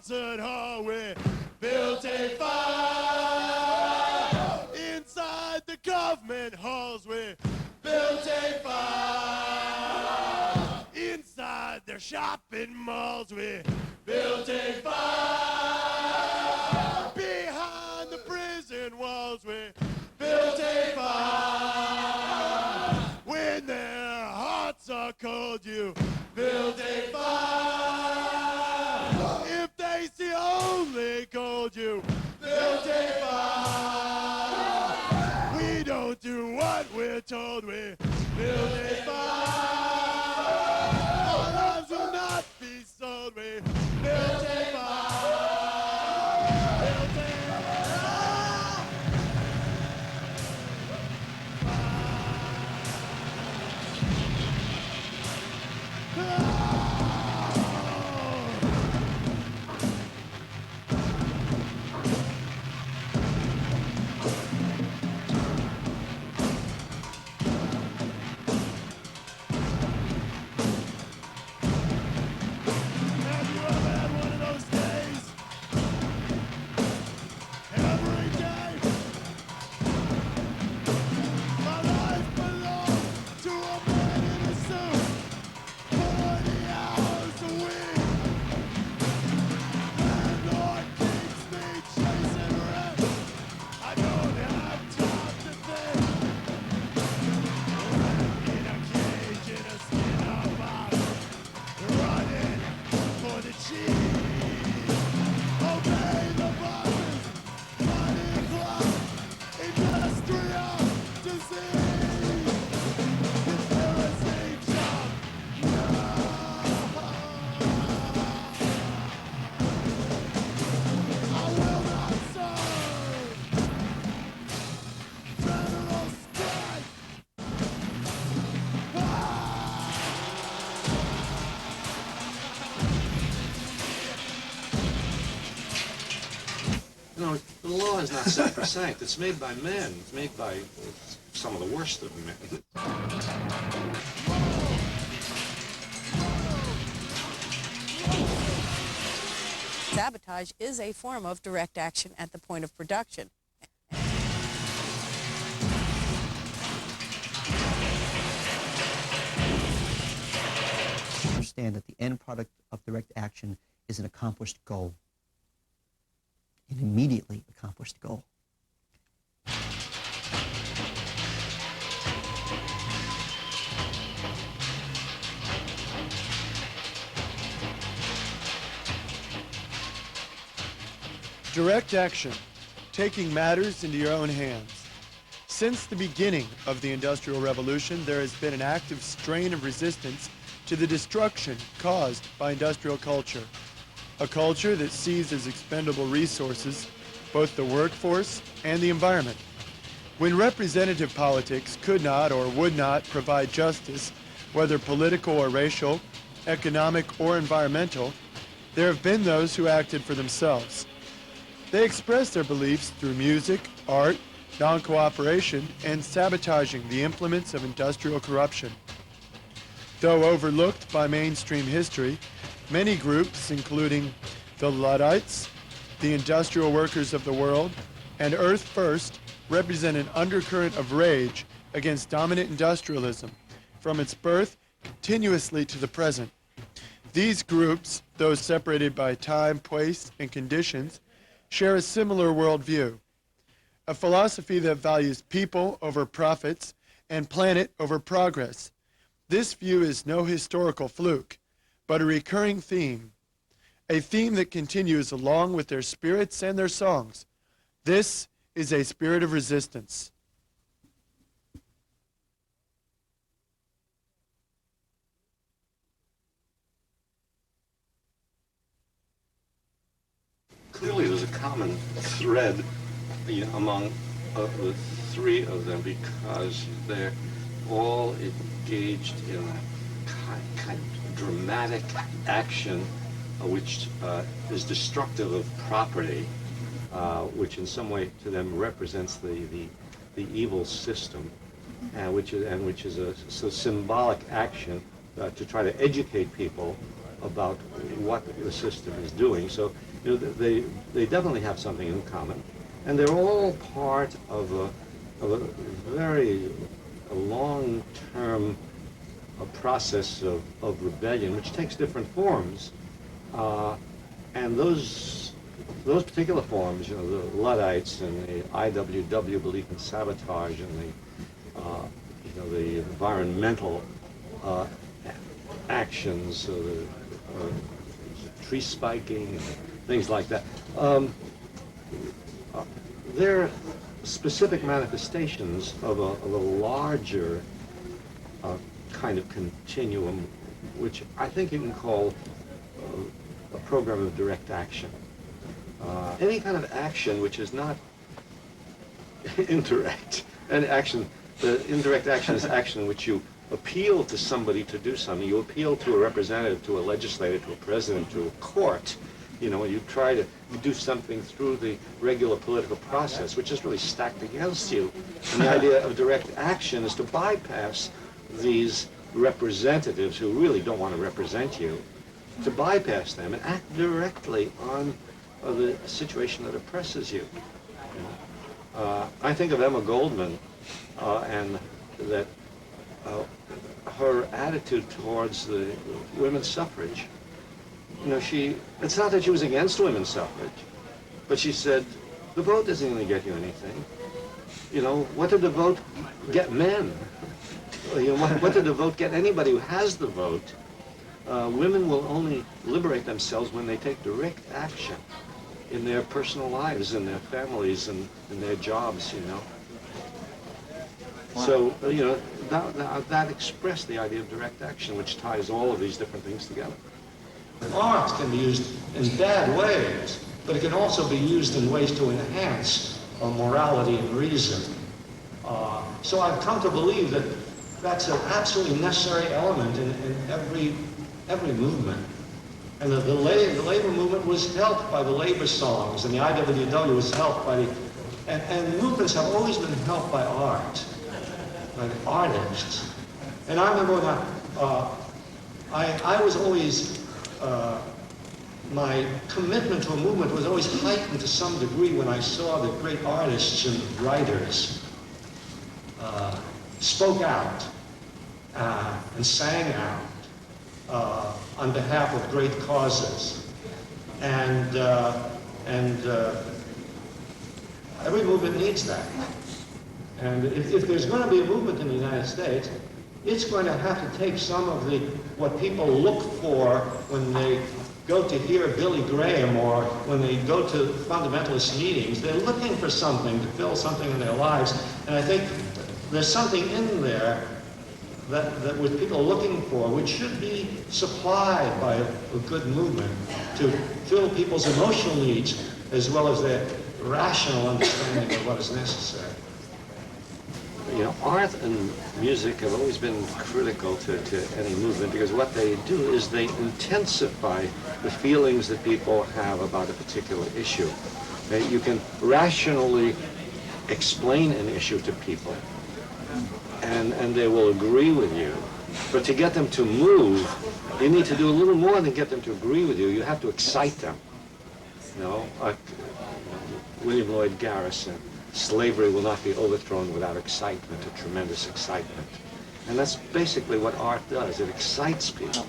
concert hall, we built a fire. Inside the government halls, we built a fire. Inside their shopping malls, we built a fire. Behind the prison walls, we built a fire. When their hearts are cold, you built a fire. If they see only gold, you built a fire. We don't do what we're told, we built a fire. Our lives will not be sold, we built a fire. Built a No, the law is not sacrosanct. It's made by men. It's made by some of the worst of men. Sabotage is a form of direct action at the point of production. Understand that the end product of direct action is an accomplished goal. An immediately accomplished goal. Direct action, taking matters into your own hands. Since the beginning of the Industrial Revolution, there has been an active strain of resistance to the destruction caused by industrial culture. A culture that sees as expendable resources both the workforce and the environment. When representative politics could not or would not provide justice, whether political or racial, economic or environmental, there have been those who acted for themselves. They expressed their beliefs through music, art, non-cooperation, and sabotaging the implements of industrial corruption. Though overlooked by mainstream history, many groups, including the Luddites, the Industrial Workers of the World, and Earth First, represent an undercurrent of rage against dominant industrialism from its birth continuously to the present. These groups, though separated by time, place, and conditions, share a similar worldview, a philosophy that values people over profits and planet over progress. This view is no historical fluke, but a recurring theme, a theme that continues along with their spirits and their songs. This is a spirit of resistance. Clearly there's a common thread among the three of them because they're all engaged in a kind of dramatic action which is destructive of property, which in some way to them represents the evil system, and which is a symbolic action to try to educate people about what the system is doing. So they definitely have something in common, and they're all part of a very long-term process of rebellion, which takes different forms, and those particular forms, the Luddites and the IWW belief in sabotage and the environmental actions, tree spiking and things like that. They're specific manifestations of a larger kind of continuum, which I think you can call a program of direct action. Any kind of action which is not indirect, and action, the indirect action is action in which you appeal to somebody to do something. You appeal to a representative, to a legislator, to a president, to a court. You try to do something through the regular political process, which is really stacked against you. And the idea of direct action is to bypass these representatives who really don't want to represent you, to bypass them and act directly on the situation that oppresses you. I think of Emma Goldman and that her attitude towards the women's suffrage. It's not that she was against women's suffrage, but she said, the vote isn't going to get you anything. What did the vote get men? What did the vote get anybody who has the vote? Women will only liberate themselves when they take direct action in their personal lives, in their families, and in their jobs, Wow. So, that expressed the idea of direct action, which ties all of these different things together. Art can be used in bad ways, but it can also be used in ways to enhance morality and reason. So I've come to believe that that's an absolutely necessary element in every movement. And the labor movement was helped by the labor songs, and the IWW was helped by and movements have always been helped by art, by the artists. And I remember when I was always, my commitment to a movement was always heightened to some degree when I saw the great artists and writers spoke out and sang out on behalf of great causes. And every movement needs that. And if there's going to be a movement in the United States, it's going to have to take some of what people look for when they go to hear Billy Graham or when they go to fundamentalist meetings. They're looking for something to fill something in their lives. And I think there's something in there that with people looking for, which should be supplied by a good movement to fill people's emotional needs as well as their rational understanding of what is necessary. Art and music have always been critical to any movement because what they do is they intensify the feelings that people have about a particular issue. You can rationally explain an issue to people and they will agree with you. But to get them to move, you need to do a little more than get them to agree with you. You have to excite them. Like William Lloyd Garrison. Slavery will not be overthrown without excitement, a tremendous excitement. And that's basically what art does. It excites people.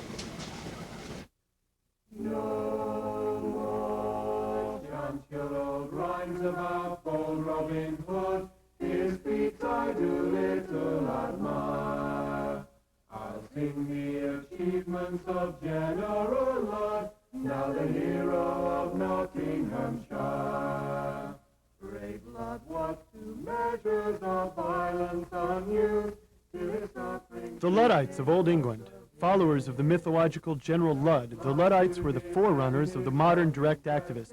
No more chant old rhymes about bold Robin Hood. His feats I do little admire. I'll sing the achievements of General Lud, now the hero of Nottinghamshire. Brave lad, what two measures of violence unused to his suffering. The Luddites of Old England, followers of the mythological General Ludd, the Luddites were the forerunners of the modern direct activist.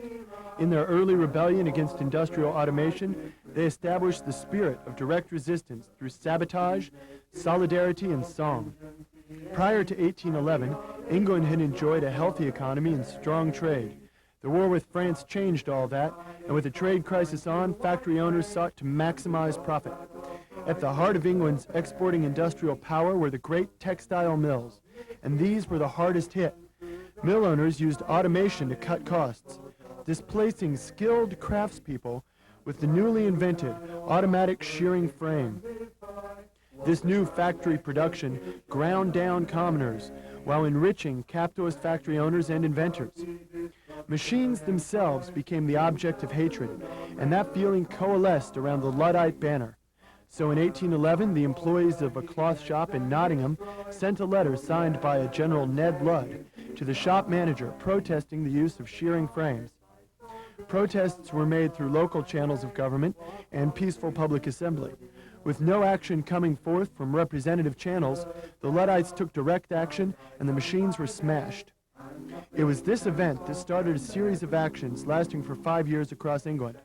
In their early rebellion against industrial automation, they established the spirit of direct resistance through sabotage, solidarity, and song. Prior to 1811, England had enjoyed a healthy economy and strong trade. The war with France changed all that, and with the trade crisis on, factory owners sought to maximize profit. At the heart of England's exporting industrial power were the great textile mills, and these were the hardest hit. Mill owners used automation to cut costs, displacing skilled craftspeople with the newly invented automatic shearing frame. This new factory production ground down commoners while enriching capitalist factory owners and inventors. Machines themselves became the object of hatred, and that feeling coalesced around the Luddite banner. So in 1811, the employees of a cloth shop in Nottingham sent a letter signed by a General Ned Ludd to the shop manager protesting the use of shearing frames. Protests were made through local channels of government and peaceful public assembly. With no action coming forth from representative channels, the Luddites took direct action and the machines were smashed. It was this event that started a series of actions lasting for 5 years across England.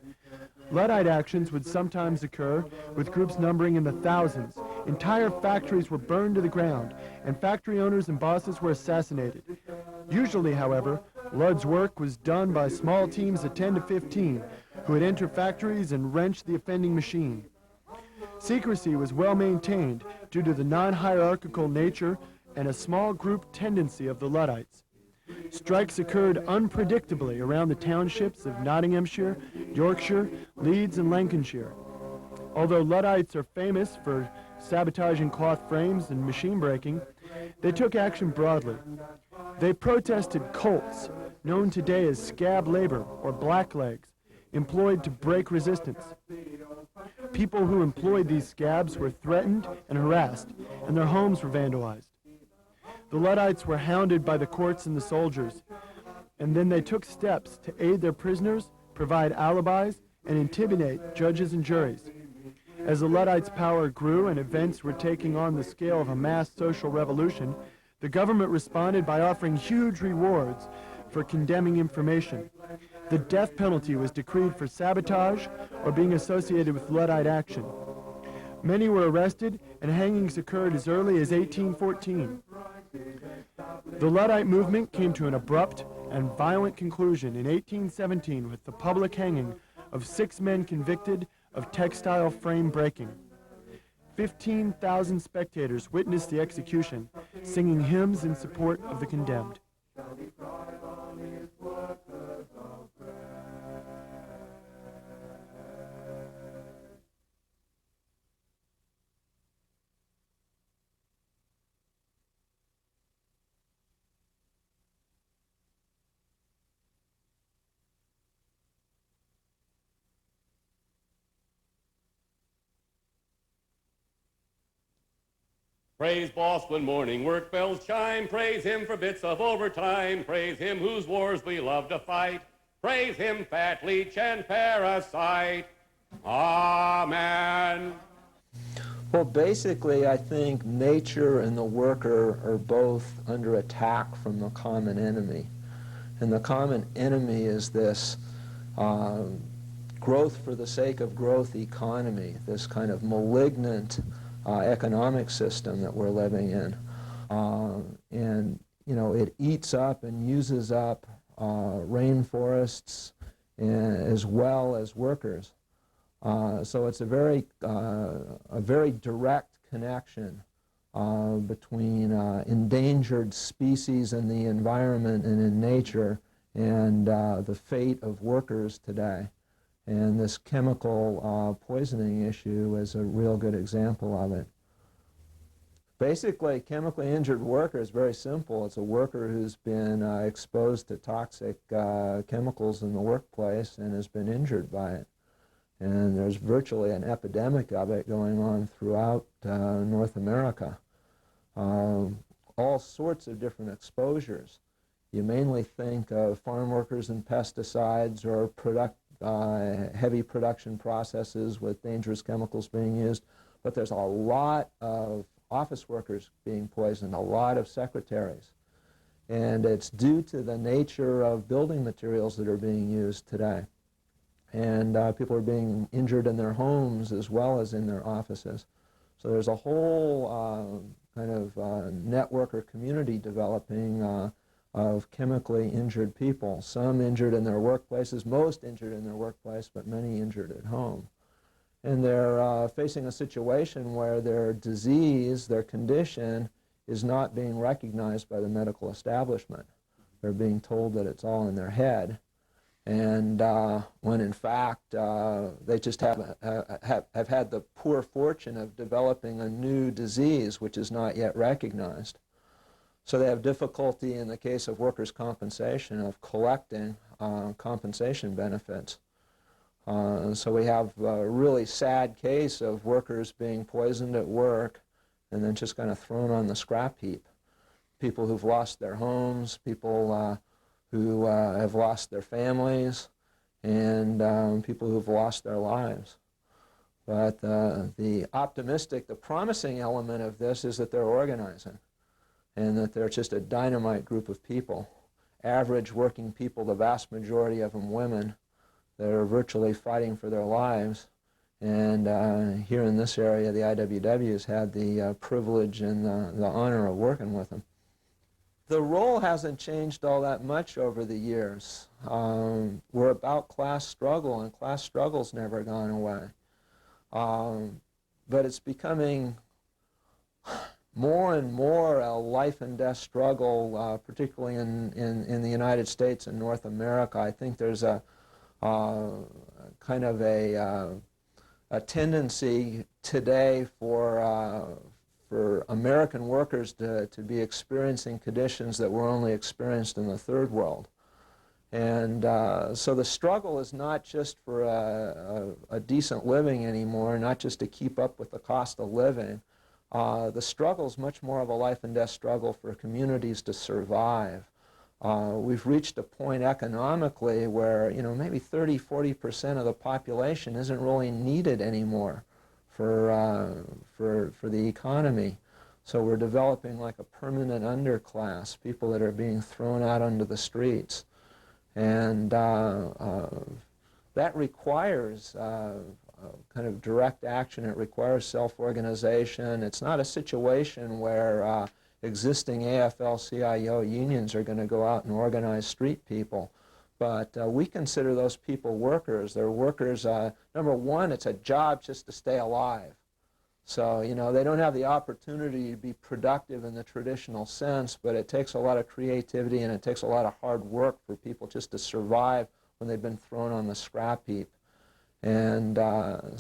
Luddite actions would sometimes occur with groups numbering in the thousands. Entire factories were burned to the ground, and factory owners and bosses were assassinated. Usually, however, Ludd's work was done by small teams of 10 to 15 who would enter factories and wrench the offending machine. Secrecy was well maintained due to the non-hierarchical nature and a small group tendency of the Luddites. Strikes occurred unpredictably around the townships of Nottinghamshire, Yorkshire, Leeds, and Lancashire. Although Luddites are famous for sabotaging cloth frames and machine breaking, they took action broadly. They protested colts, known today as scab labor or blacklegs, employed to break resistance. People who employed these scabs were threatened and harassed, and their homes were vandalized. The Luddites were hounded by the courts and the soldiers, and then they took steps to aid their prisoners, provide alibis, and intimidate judges and juries. As the Luddites' power grew and events were taking on the scale of a mass social revolution, the government responded by offering huge rewards for condemning information. The death penalty was decreed for sabotage or being associated with Luddite action. Many were arrested, and hangings occurred as early as 1814. The Luddite movement came to an abrupt and violent conclusion in 1817 with the public hanging of 6 men convicted of textile frame breaking. 15,000 spectators witnessed the execution, singing hymns in support of the condemned. Praise boss when morning work bells chime. Praise him for bits of overtime. Praise him whose wars we love to fight. Praise him, fat leech and parasite. Amen. Well, basically, I think nature and the worker are both under attack from the common enemy. And the common enemy is this growth for the sake of growth economy, this kind of malignant economic system that we're living in. And, you know, it eats up and uses up rainforests as well as workers. So it's a very direct connection between endangered species in the environment and in nature and the fate of workers today. And this chemical poisoning issue is a real good example of it. Basically, chemically injured worker is very simple. It's a worker who's been exposed to toxic chemicals in the workplace and has been injured by it. And there's virtually an epidemic of it going on throughout North America. All sorts of different exposures. You mainly think of farm workers and pesticides or heavy production processes with dangerous chemicals being used, but there's a lot of office workers being poisoned, a lot of secretaries. And it's due to the nature of building materials that are being used today. And people are being injured in their homes as well as in their offices. So there's a whole kind of network or community developing of chemically injured people, some injured in their workplaces, most injured in their workplace, but many injured at home. And they're facing a situation where their disease, their condition, is not being recognized by the medical establishment. They're being told that it's all in their head, and when in fact they just have had the poor fortune of developing a new disease which is not yet recognized. So they have difficulty in the case of workers' compensation of collecting compensation benefits. So we have a really sad case of workers being poisoned at work and then just kind of thrown on the scrap heap. People who've lost their homes, people who have lost their families, and people who've lost their lives. But the optimistic, the promising element of this is that they're organizing, and that they're just a dynamite group of people, average working people, the vast majority of them women, that are virtually fighting for their lives. And here in this area, the IWW has had the privilege and the honor of working with them. The role hasn't changed all that much over the years. We're about class struggle, and class struggle's never gone away. But it's becoming more and more a life and death struggle, particularly in the United States and North America. I think there's a kind of a tendency today for American workers to be experiencing conditions that were only experienced in the third world. And so the struggle is not just for a decent living anymore, not just to keep up with the cost of living. The struggle is much more of a life and death struggle for communities to survive. We've reached a point economically where, you know, maybe 30–40% of the population isn't really needed anymore for the economy. So we're developing like a permanent underclass, people that are being thrown out onto the streets. And that requires kind of direct action. It requires self-organization. It's not a situation where existing AFL-CIO unions are going to go out and organize street people. But we consider those people workers. They're workers, number one, it's a job just to stay alive. So, you know, they don't have the opportunity to be productive in the traditional sense, but it takes a lot of creativity and it takes a lot of hard work for people just to survive when they've been thrown on the scrap heap. And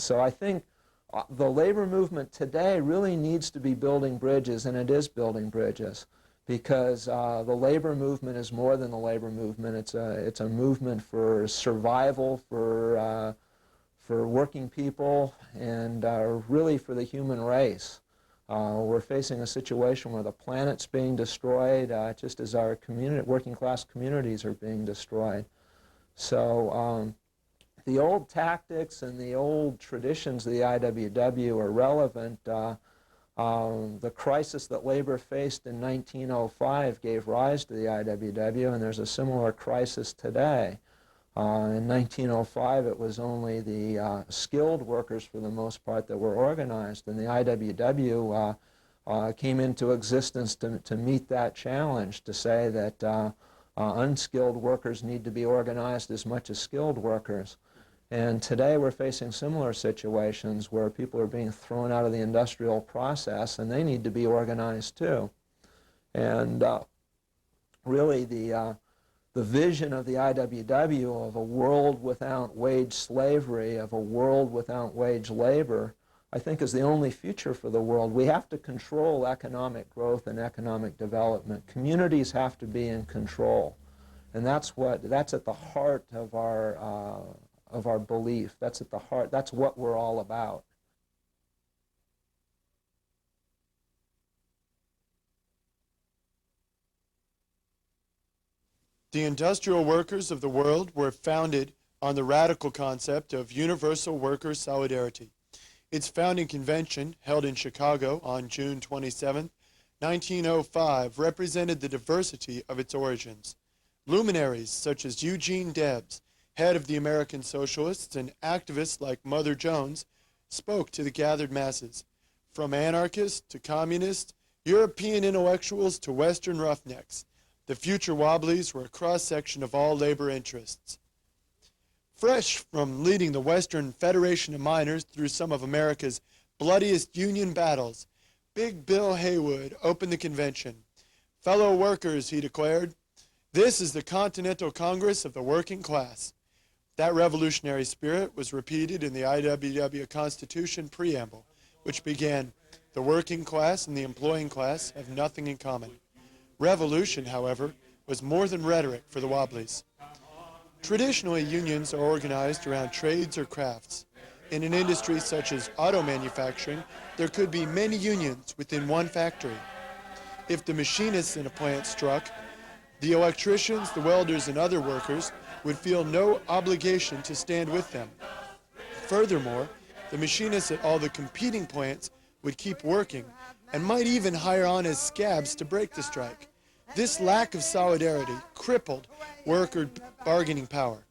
so I think the labor movement today really needs to be building bridges, and it is building bridges, because the labor movement is more than the labor movement. It's a movement for survival, for working people, and really for the human race. We're facing a situation where the planet's being destroyed, just as our working class communities are being destroyed. So the old tactics and the old traditions of the IWW are relevant. The crisis that labor faced in 1905 gave rise to the IWW, and there's a similar crisis today. In 1905, it was only the skilled workers, for the most part, that were organized, and the IWW came into existence to meet that challenge, to say that unskilled workers need to be organized as much as skilled workers. And today we're facing similar situations where people are being thrown out of the industrial process, and they need to be organized too. And really the vision of the IWW of a world without wage slavery, of a world without wage labor, I think is the only future for the world. We have to control economic growth and economic development. Communities have to be in control. And that's at the heart of our belief. That's at the heart. That's what we're all about. The industrial workers of the world were founded on the radical concept of universal worker solidarity. Its founding convention, held in Chicago on June 27, 1905, represented the diversity of its origins. Luminaries such as Eugene Debs, head of the American Socialists, and activists like Mother Jones spoke to the gathered masses. From anarchists to communists, European intellectuals to Western roughnecks, the future Wobblies were a cross-section of all labor interests. Fresh from leading the Western Federation of Miners through some of America's bloodiest union battles, Big Bill Haywood opened the convention. "Fellow workers," he declared, This is the Continental Congress of the Working Class. That revolutionary spirit was repeated in the IWW Constitution preamble, which began, "The working class and the employing class have nothing in common." Revolution, however, was more than rhetoric for the Wobblies. Traditionally, unions are organized around trades or crafts. In an industry such as auto manufacturing, there could be many unions within one factory. If the machinists in a plant struck, the electricians, the welders, and other workers would feel no obligation to stand with them. Furthermore, the machinists at all the competing plants would keep working and might even hire on as scabs to break the strike. This lack of solidarity crippled worker bargaining power.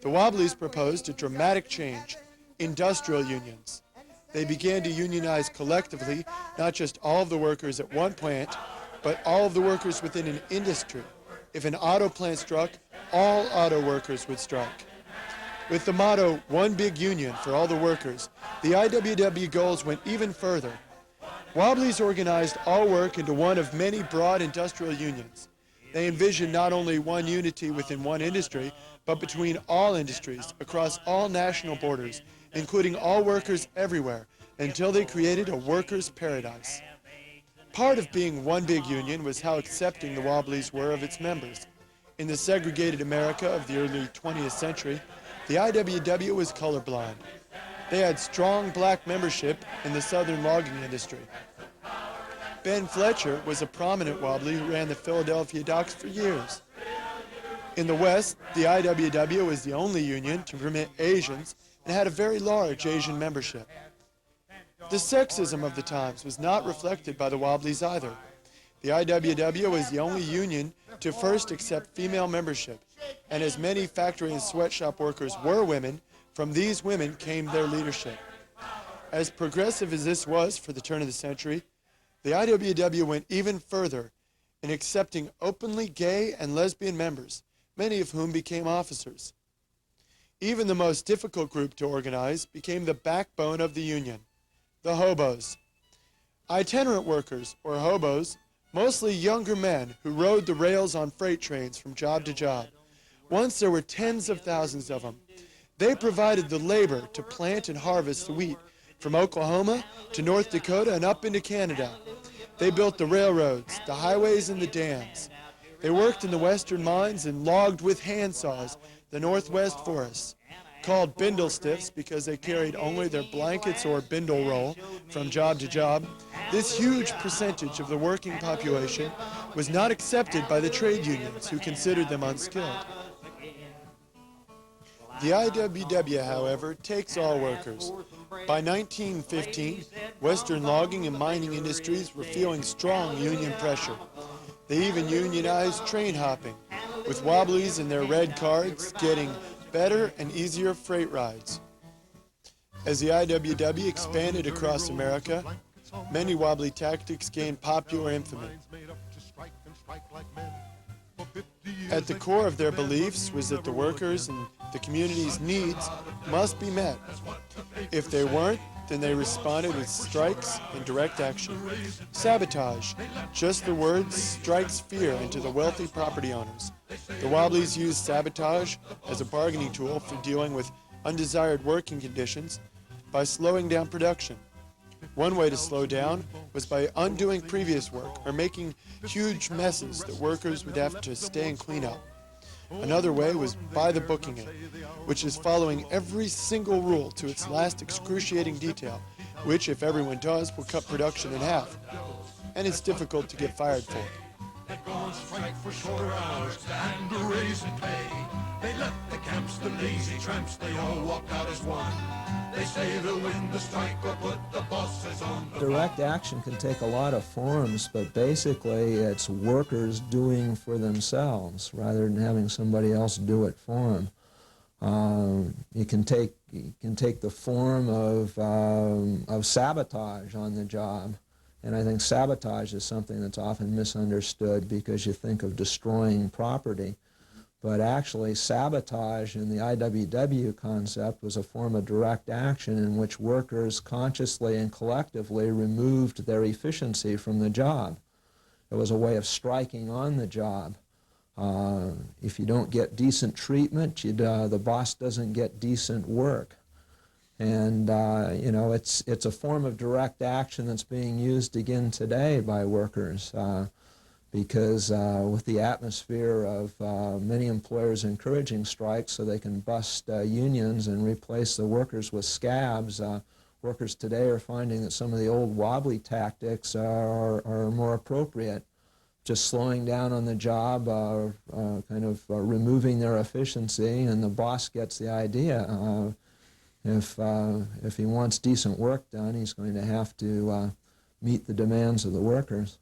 The Wobblies proposed a dramatic change: industrial unions. They began to unionize collectively, not just all of the workers at one plant, but all of the workers within an industry. If an auto plant struck, all auto workers would strike. With the motto, "One big union for all the workers," the IWW goals went even further. Wobblies organized all work into one of many broad industrial unions. They envisioned not only one unity within one industry, but between all industries, across all national borders, including all workers everywhere, until they created a workers' paradise. Part of being one big union was how accepting the Wobblies were of its members. In the segregated America of the early 20th century, the IWW was colorblind. They had strong black membership in the southern logging industry. Ben Fletcher was a prominent Wobbly who ran the Philadelphia docks for years. In the West, the IWW was the only union to permit Asians and had a very large Asian membership. The sexism of the times was not reflected by the Wobblies either. The IWW was the only union to first accept female membership, and as many factory and sweatshop workers were women, from these women came their leadership. As progressive as this was for the turn of the century, the IWW went even further in accepting openly gay and lesbian members, many of whom became officers. Even the most difficult group to organize became the backbone of the union, the hobos. Itinerant workers, or hobos, mostly younger men who rode the rails on freight trains from job to job. Once there were tens of thousands of them. They provided the labor to plant and harvest the wheat from Oklahoma to North Dakota and up into Canada. They built the railroads, the highways, and the dams. They worked in the western mines and logged with handsaws the northwest forests. Called bindle stiffs because they carried only their blankets or bindle roll from job to job, this huge percentage of the working population was not accepted by the trade unions, who considered them unskilled. The IWW, however, takes all workers. By 1915, Western logging and mining industries were feeling strong union pressure. They even unionized train hopping, with Wobblies and their red cards getting better and easier freight rides. As the IWW expanded across America, many Wobbly tactics gained popular infamy. At the core of their beliefs was that the workers and the community's needs must be met. If they weren't, then they responded with strikes and direct action. Sabotage, just the word, strikes fear into the wealthy property owners. The Wobblies used sabotage as a bargaining tool for dealing with undesired working conditions by slowing down production. One way to slow down was by undoing previous work or making huge messes that workers would have to stay and clean up. Another way was by the booking it, which is following every single rule to its last excruciating detail, which, if everyone does, will cut production in half. And it's difficult to get fired for. They go on strike for shorter hours and a raise in pay. They left the camps, the lazy tramps, they all walked out as one. They say they'll win the strike or put the bosses on the Direct action can take a lot of forms, but basically it's workers doing for themselves rather than having somebody else do it for them. You can take the form of sabotage on the job. And I think sabotage is something that's often misunderstood because you think of destroying property. But actually, sabotage in the IWW concept was a form of direct action in which workers consciously and collectively removed their efficiency from the job. It was a way of striking on the job. If you don't get decent treatment, the boss doesn't get decent work. And you know, it's a form of direct action that's being used again today by workers, because with the atmosphere of many employers encouraging strikes so they can bust unions and replace the workers with scabs, workers today are finding that some of the old wobbly tactics are more appropriate. Just slowing down on the job, kind of removing their efficiency, and the boss gets the idea. If he wants decent work done, he's going to have to meet the demands of the workers.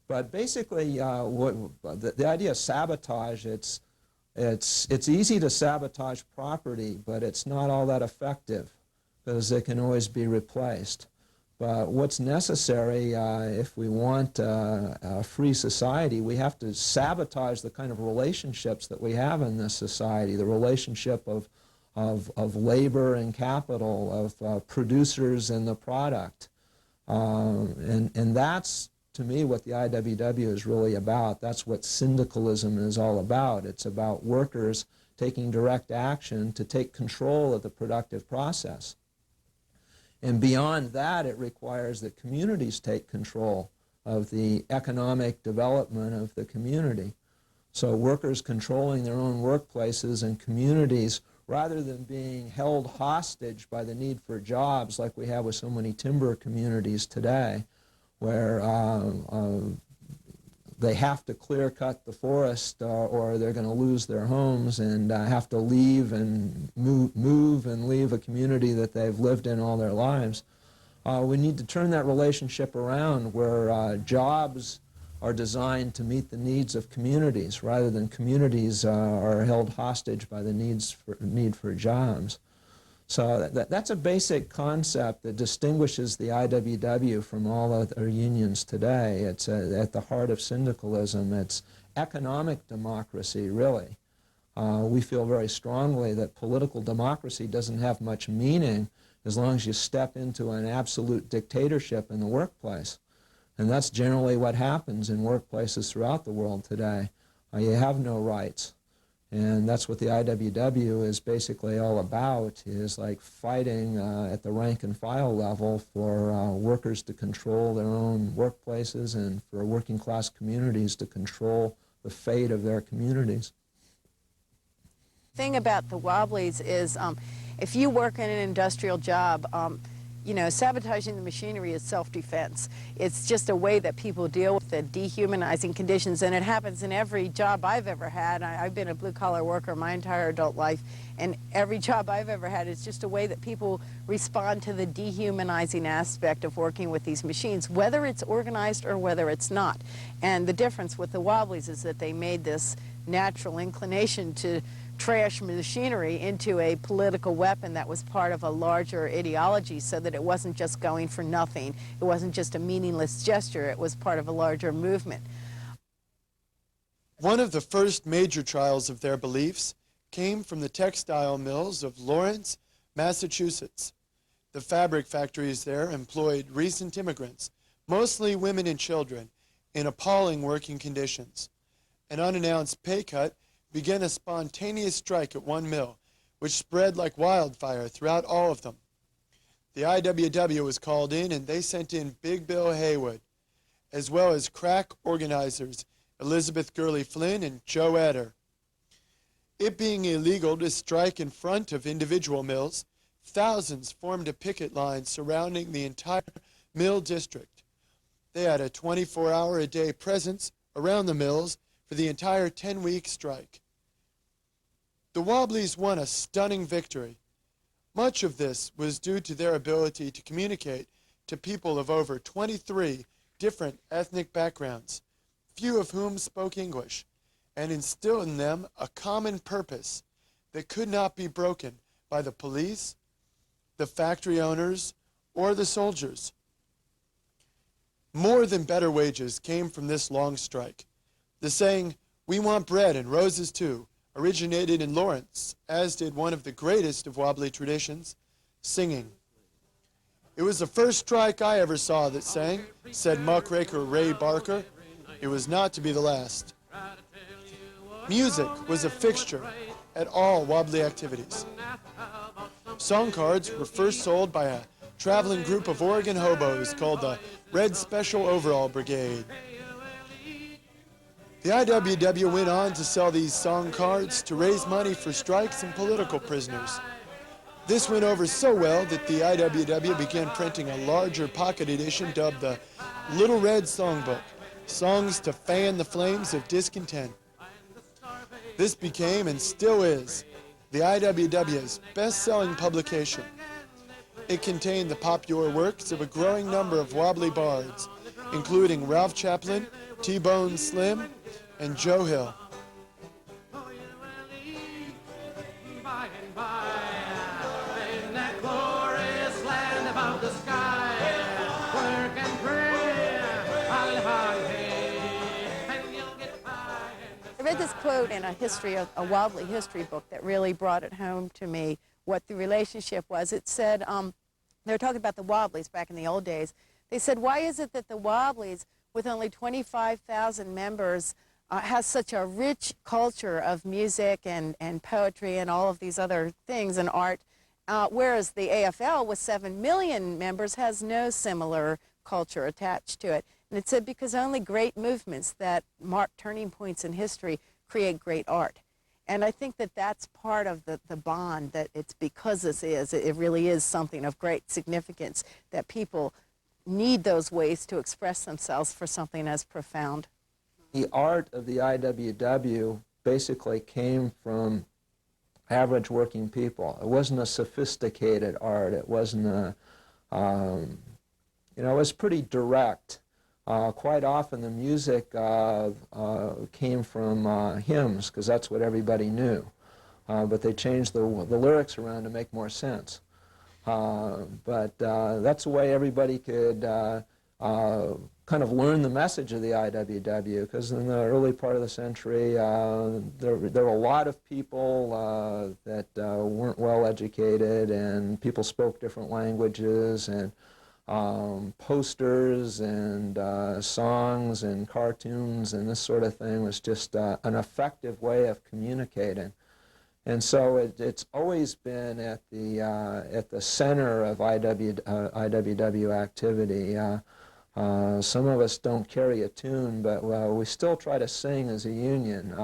But basically, the idea of sabotage, it's easy to sabotage property, but it's not all that effective because it can always be replaced. But what's necessary if we want a free society, we have to sabotage the kind of relationships that we have in this society, the relationship of labor and capital, of producers and the product. And that's, to me, what the IWW is really about. That's what syndicalism is all about. It's about workers taking direct action to take control of the productive process. And beyond that, it requires that communities take control of the economic development of the community. So workers controlling their own workplaces and communities, rather than being held hostage by the need for jobs like we have with so many timber communities today, where they have to clear cut the forest or they're going to lose their homes and have to leave and move and leave a community that they've lived in all their lives. We need to turn that relationship around where jobs are designed to meet the needs of communities rather than communities are held hostage by the need for jobs. So that's a basic concept that distinguishes the IWW from all other unions today. It's at the heart of syndicalism. It's economic democracy, really. We feel very strongly that political democracy doesn't have much meaning as long as you step into an absolute dictatorship in the workplace. And that's generally what happens in workplaces throughout the world today. You have no rights. And that's what the IWW is basically all about, is like fighting at the rank and file level for workers to control their own workplaces and for working class communities to control the fate of their communities. The thing about the Wobblies is if you work in an industrial job, you know, sabotaging the machinery is self-defense. It's just a way that people deal with the dehumanizing conditions, and it happens in every job I've ever had. I've been a blue-collar worker my entire adult life, and every job I've ever had is just a way that people respond to the dehumanizing aspect of working with these machines, whether it's organized or whether it's not. And the difference with the Wobblies is that they made this natural inclination to trash machinery into a political weapon that was part of a larger ideology, so that it wasn't just going for nothing. It wasn't just a meaningless gesture. It was part of a larger movement. One of the first major trials of their beliefs came from the textile mills of Lawrence, Massachusetts. The fabric factories there employed recent immigrants, mostly women and children, in appalling working conditions. An unannounced pay cut began a spontaneous strike at one mill, which spread like wildfire throughout all of them. The IWW was called in, and they sent in Big Bill Haywood, as well as crack organizers Elizabeth Gurley Flynn and Joe Eder. It being illegal to strike in front of individual mills, thousands formed a picket line surrounding the entire mill district. They had a 24-hour-a-day presence around the mills for the entire 10-week strike. The Wobblies won a stunning victory. Much of this was due to their ability to communicate to people of over 23 different ethnic backgrounds, few of whom spoke English, and instill in them a common purpose that could not be broken by the police, the factory owners, or the soldiers. More than better wages came from this long strike. The saying, "We want bread and roses too," originated in Lawrence, as did one of the greatest of wobbly traditions, singing. "It was the first strike I ever saw that sang," said muckraker Ray Barker. "It was not to be the last." Music was a fixture at all wobbly activities. Song cards were first sold by a traveling group of Oregon hobos called the Red Special Overall Brigade. The IWW went on to sell these song cards to raise money for strikes and political prisoners. This went over so well that the IWW began printing a larger pocket edition dubbed the Little Red Songbook, Songs to Fan the Flames of Discontent. This became, and still is, the IWW's best-selling publication. It contained the popular works of a growing number of wobbly bards, including Ralph Chaplin, T-Bone Slim, and Joe Hill. I read this quote in a wobbly history book that really brought it home to me what the relationship was. It said, they were talking about the Wobblies back in the old days. They said, why is it that the Wobblies, with only 25,000 members, has such a rich culture of music and poetry and all of these other things and art, whereas the AFL, with 7 million members, has no similar culture attached to it. And it said because only great movements that mark turning points in history create great art. And I think that that's part of the bond, that it's because it really is something of great significance, that people need those ways to express themselves for something as profound. The art of the IWW basically came from average working people. It wasn't a sophisticated art. It wasn't a, it was pretty direct. Quite often the music came from hymns, because that's what everybody knew. But they changed the lyrics around to make more sense. But that's the way everybody could kind of learn the message of the IWW, because in the early part of the century, there were a lot of people that weren't well educated, and people spoke different languages, and posters and songs and cartoons and this sort of thing was just an effective way of communicating. And so it's always been at the center of IWW activity. Some of us don't carry a tune, but we still try to sing as a union.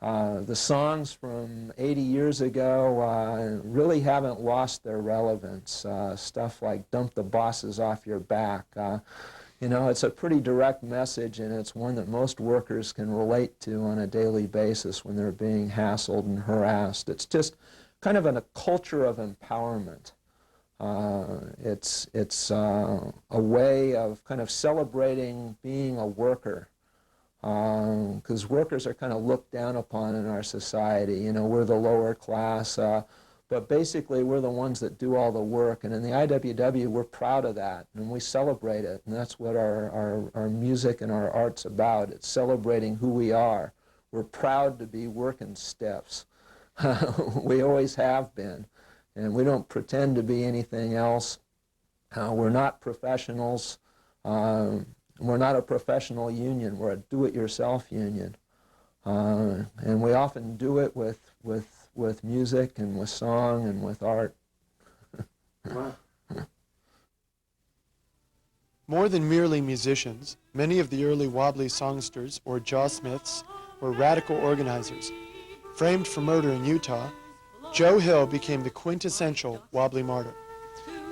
The songs from 80 years ago really haven't lost their relevance. Stuff like "Dump the Bosses Off Your Back." It's a pretty direct message, and it's one that most workers can relate to on a daily basis when they're being hassled and harassed. It's just kind of a culture of empowerment. It's a way of kind of celebrating being a worker, because workers are kind of looked down upon in our society. We're the lower class, but basically we're the ones that do all the work, and in the IWW we're proud of that, and we celebrate it, and that's what our music and our art's about. It's celebrating who we are. We're proud to be working stiffs. We always have been, and we don't pretend to be anything else. We're not professionals. We're not a professional union. We're a do-it-yourself union, and we often do it with music and with song and with art. More than merely musicians, many of the early wobbly songsters, or jawsmiths, were radical organizers. Framed for murder in Utah, Joe Hill became the quintessential wobbly martyr.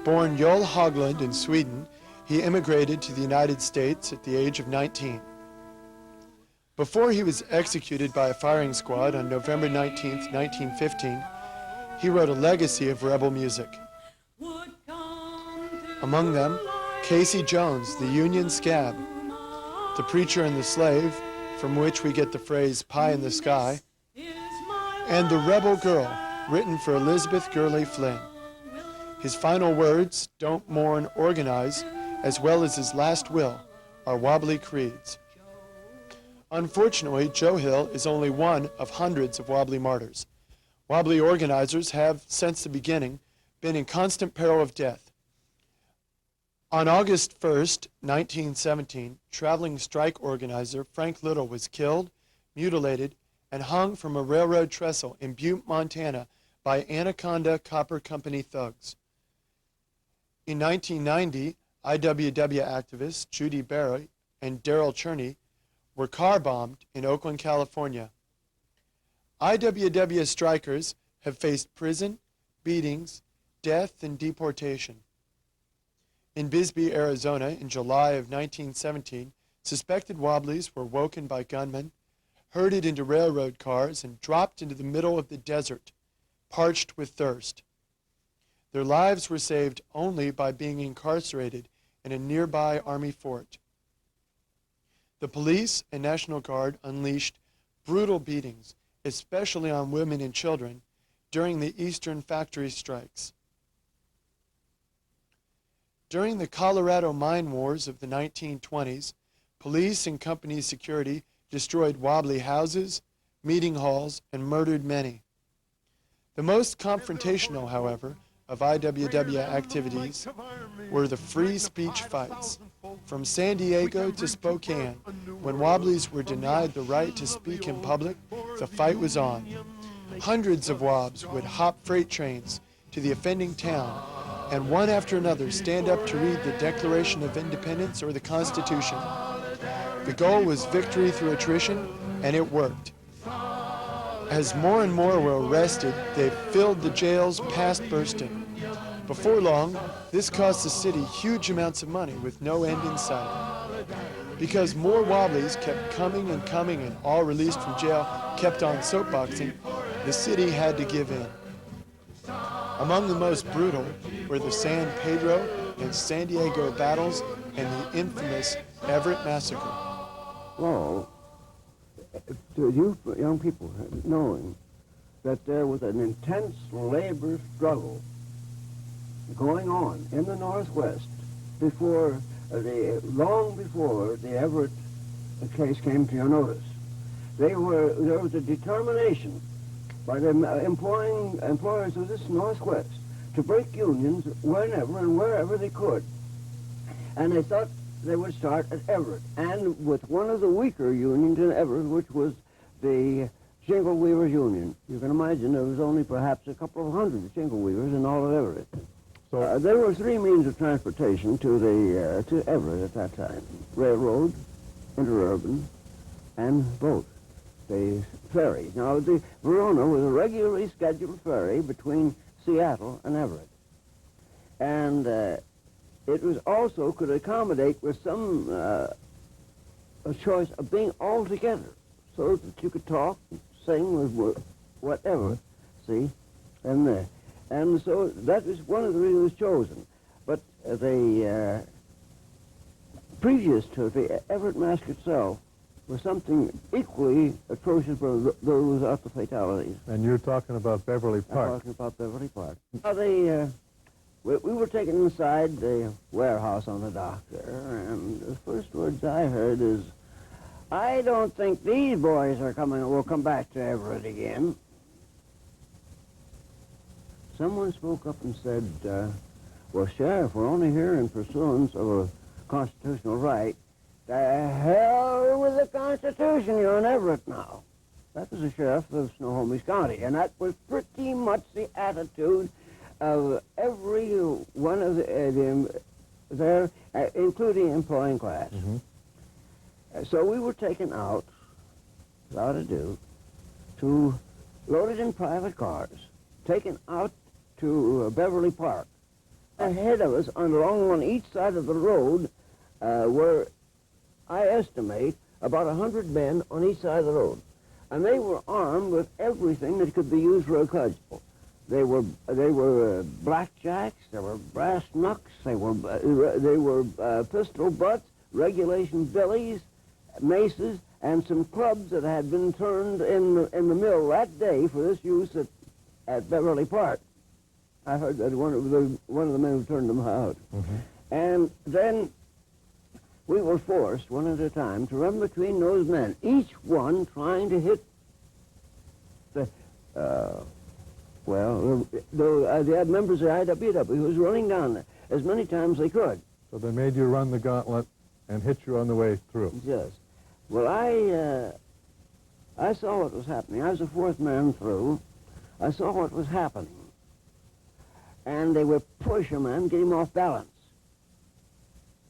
Born Joel Haglund in Sweden, he immigrated to the United States at the age of 19. Before he was executed by a firing squad on November 19, 1915, he wrote a legacy of rebel music. Among them, Casey Jones, the Union Scab, The Preacher and the Slave, from which we get the phrase pie in the sky, and The Rebel Girl, written for Elizabeth Gurley Flynn. His final words, "Don't mourn, organize," as well as his last will, are wobbly creeds. Unfortunately, Joe Hill is only one of hundreds of wobbly martyrs. Wobbly organizers have, since the beginning, been in constant peril of death. On August 1st, 1917, traveling strike organizer Frank Little was killed, mutilated, and hung from a railroad trestle in Butte, Montana by Anaconda Copper Company thugs. In 1990, IWW activists Judi Bari and Darryl Cherney were car bombed in Oakland, California. IWW strikers have faced prison, beatings, death, and deportation. In Bisbee, Arizona, in July of 1917, suspected Wobblies were woken by gunmen, herded into railroad cars, and dropped into the middle of the desert, parched with thirst. Their lives were saved only by being incarcerated in a nearby Army fort. The police and National Guard unleashed brutal beatings, especially on women and children, during the Eastern factory strikes. During the Colorado mine wars of the 1920s, police and company security destroyed wobbly houses, meeting halls, and murdered many. The most confrontational, however, of IWW activities were the free speech fights. From San Diego to Spokane, when Wobblies were denied the right to speak in public, the fight was on. Hundreds of Wobs would hop freight trains to the offending town and one after another stand up to read the Declaration of Independence or the Constitution. The goal was victory through attrition, and it worked. As more and more were arrested, they filled the jails past bursting. Before long, this cost the city huge amounts of money with no end in sight. Because more Wobblies kept coming and all released from jail kept on soapboxing, the city had to give in. Among the most brutal were the San Pedro and San Diego battles and the infamous Everett Massacre. Well, to you young people, knowing that there was an intense labor struggle going on in the Northwest long before the Everett case came to your notice. There was a determination by the employers of this Northwest to break unions whenever and wherever they could. And they thought they would start at Everett, and with one of the weaker unions in Everett, which was the Shingle Weavers Union. You can imagine there was only perhaps a couple of hundred shingle weavers in all of Everett. So there were three means of transportation to Everett at that time: railroad, interurban, and boat. The ferry. Now, the Verona was a regularly scheduled ferry between Seattle and Everett, and it was also could accommodate with some a choice of being all together, so that you could talk, sing, whatever. See, and so that is one of the reasons it was chosen. But the previous to the Everett Massacre itself was something equally atrocious for those after fatalities. And you're talking about Beverly Park. I'm talking about Beverly Park. Now we were taken inside the warehouse on the dock there, and the first words I heard is, "I don't think these boys will come back to Everett again." Someone spoke up and said, "Well, Sheriff, we're only here in pursuance of a constitutional right." "The hell with the Constitution, you're in Everett now." That was the sheriff of Snohomish County, and that was pretty much the attitude of every one of them there, including employing class. Mm-hmm. So we were taken out, without ado, loaded in private cars, taken out to Beverly Park. Ahead of us, along on each side of the road, were, I estimate, about 100 men on each side of the road. And they were armed with everything that could be used for a cudgel. They were blackjacks, they were brass knucks, they were pistol butts, regulation billies, maces, and some clubs that had been turned in the mill that day for this use at Beverly Park. I heard that one of the men who turned them out. Mm-hmm. And then we were forced, one at a time, to run between those men, each one trying to hit the members of the IWW who was running down there as many times as they could. So they made you run the gauntlet and hit you on the way through. Yes. Well, I saw what was happening. I was the fourth man through. I saw what was happening. And they would push a man, get him off balance.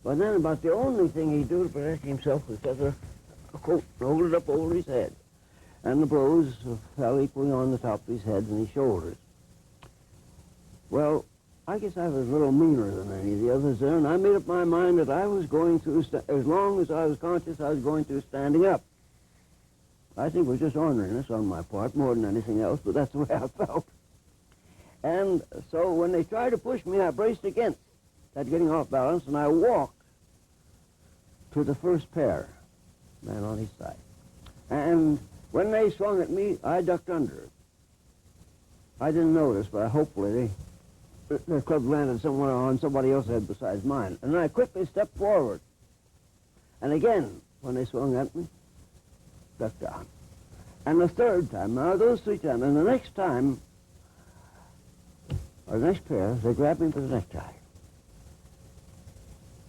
But then about the only thing he'd do to protect himself was feather a coat, roll it up over his head. And the blows fell equally on the top of his head and his shoulders. Well, I guess I was a little meaner than any of the others there, and I made up my mind that I was going through, as long as I was conscious, I was going through standing up. I think it was just orneriness on my part more than anything else, but that's the way I felt. And so when they tried to push me, I braced against that getting off balance, and I walked to the first pair, man on his side. And when they swung at me, I ducked under. I didn't notice, but hopefully the club landed somewhere on somebody else's head besides mine. And I quickly stepped forward. And again, when they swung at me, ducked down. And the third time, now those 3 times, and the next time, or the next pair, they grabbed me for the necktie.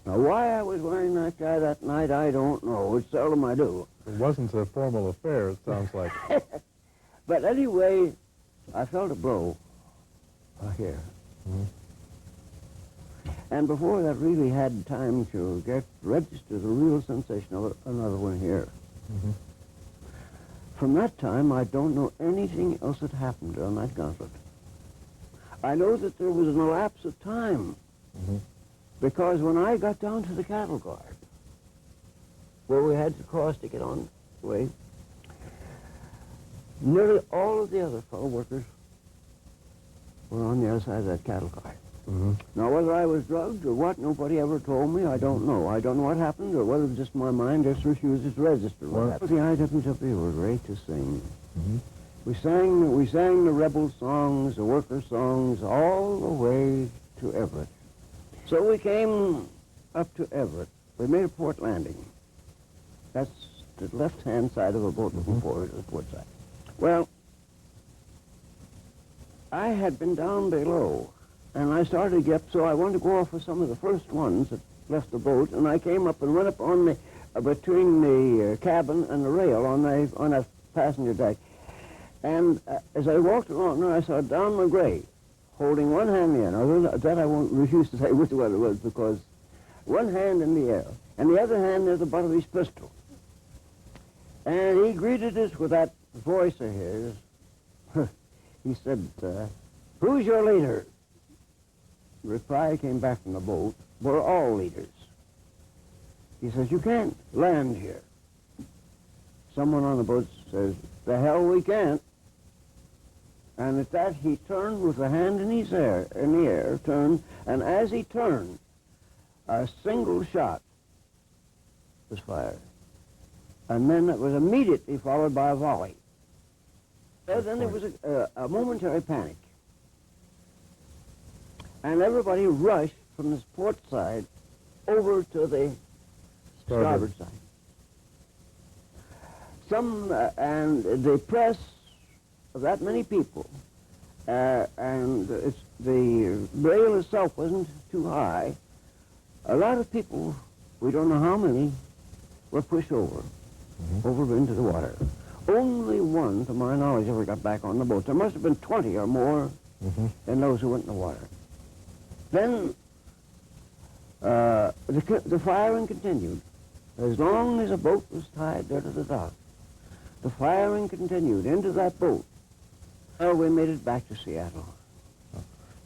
Now, why I was wearing that necktie that night, I don't know. It's seldom I do. It wasn't a formal affair, it sounds like. But anyway, I felt a blow here. Mm-hmm. And before that really had time to register the real sensation of it, another one here. Mm-hmm. From that time, I don't know anything else that happened on that gauntlet. I know that there was an elapse of time, mm-hmm. because when I got down to the cattle guard, where we had to cross to get on the way, nearly all of the other fellow workers were on the other side of that cattle guard. Mm-hmm. Now, whether I was drugged or what, nobody ever told me. I don't know. I don't know what happened, or whether it was just my mind just refuses to register what happened. The IWW were great to sing. Mm-hmm. We sang the rebel songs, the worker songs, all the way to Everett. So we came up to Everett. We made a port landing. That's the left-hand side of a boat looking forward to the port side. Well, I had been down below, and I started to get up, so I wanted to go off with some of the first ones that left the boat, and I came up and went up on the between the cabin and the rail on a passenger deck. And as I walked along there, I saw Don McGray holding one hand in the air. Now, that I won't refuse to say which one it was, because one hand in the air, and the other hand near the butt of his pistol. And he greeted us with that voice of his. He said, "Who's your leader?" The reply came back from the boat, "We're all leaders." He says, "You can't land here." Someone on the boat says, "The hell we can't." And at that, he turned with a hand in the air, turned, and as he turned, a single shot was fired. And then it was immediately followed by a volley. Then there was a momentary panic. And everybody rushed from the port side over to the starboard side. And the press of that many people, and the rail itself wasn't too high. A lot of people, we don't know how many, were pushed over into the water. Only one, to my knowledge, ever got back on the boat. There must have been 20 or more than those who went in the water. Then the firing continued. As long as a boat was tied there to the dock, the firing continued into that boat. Well, we made it back to Seattle.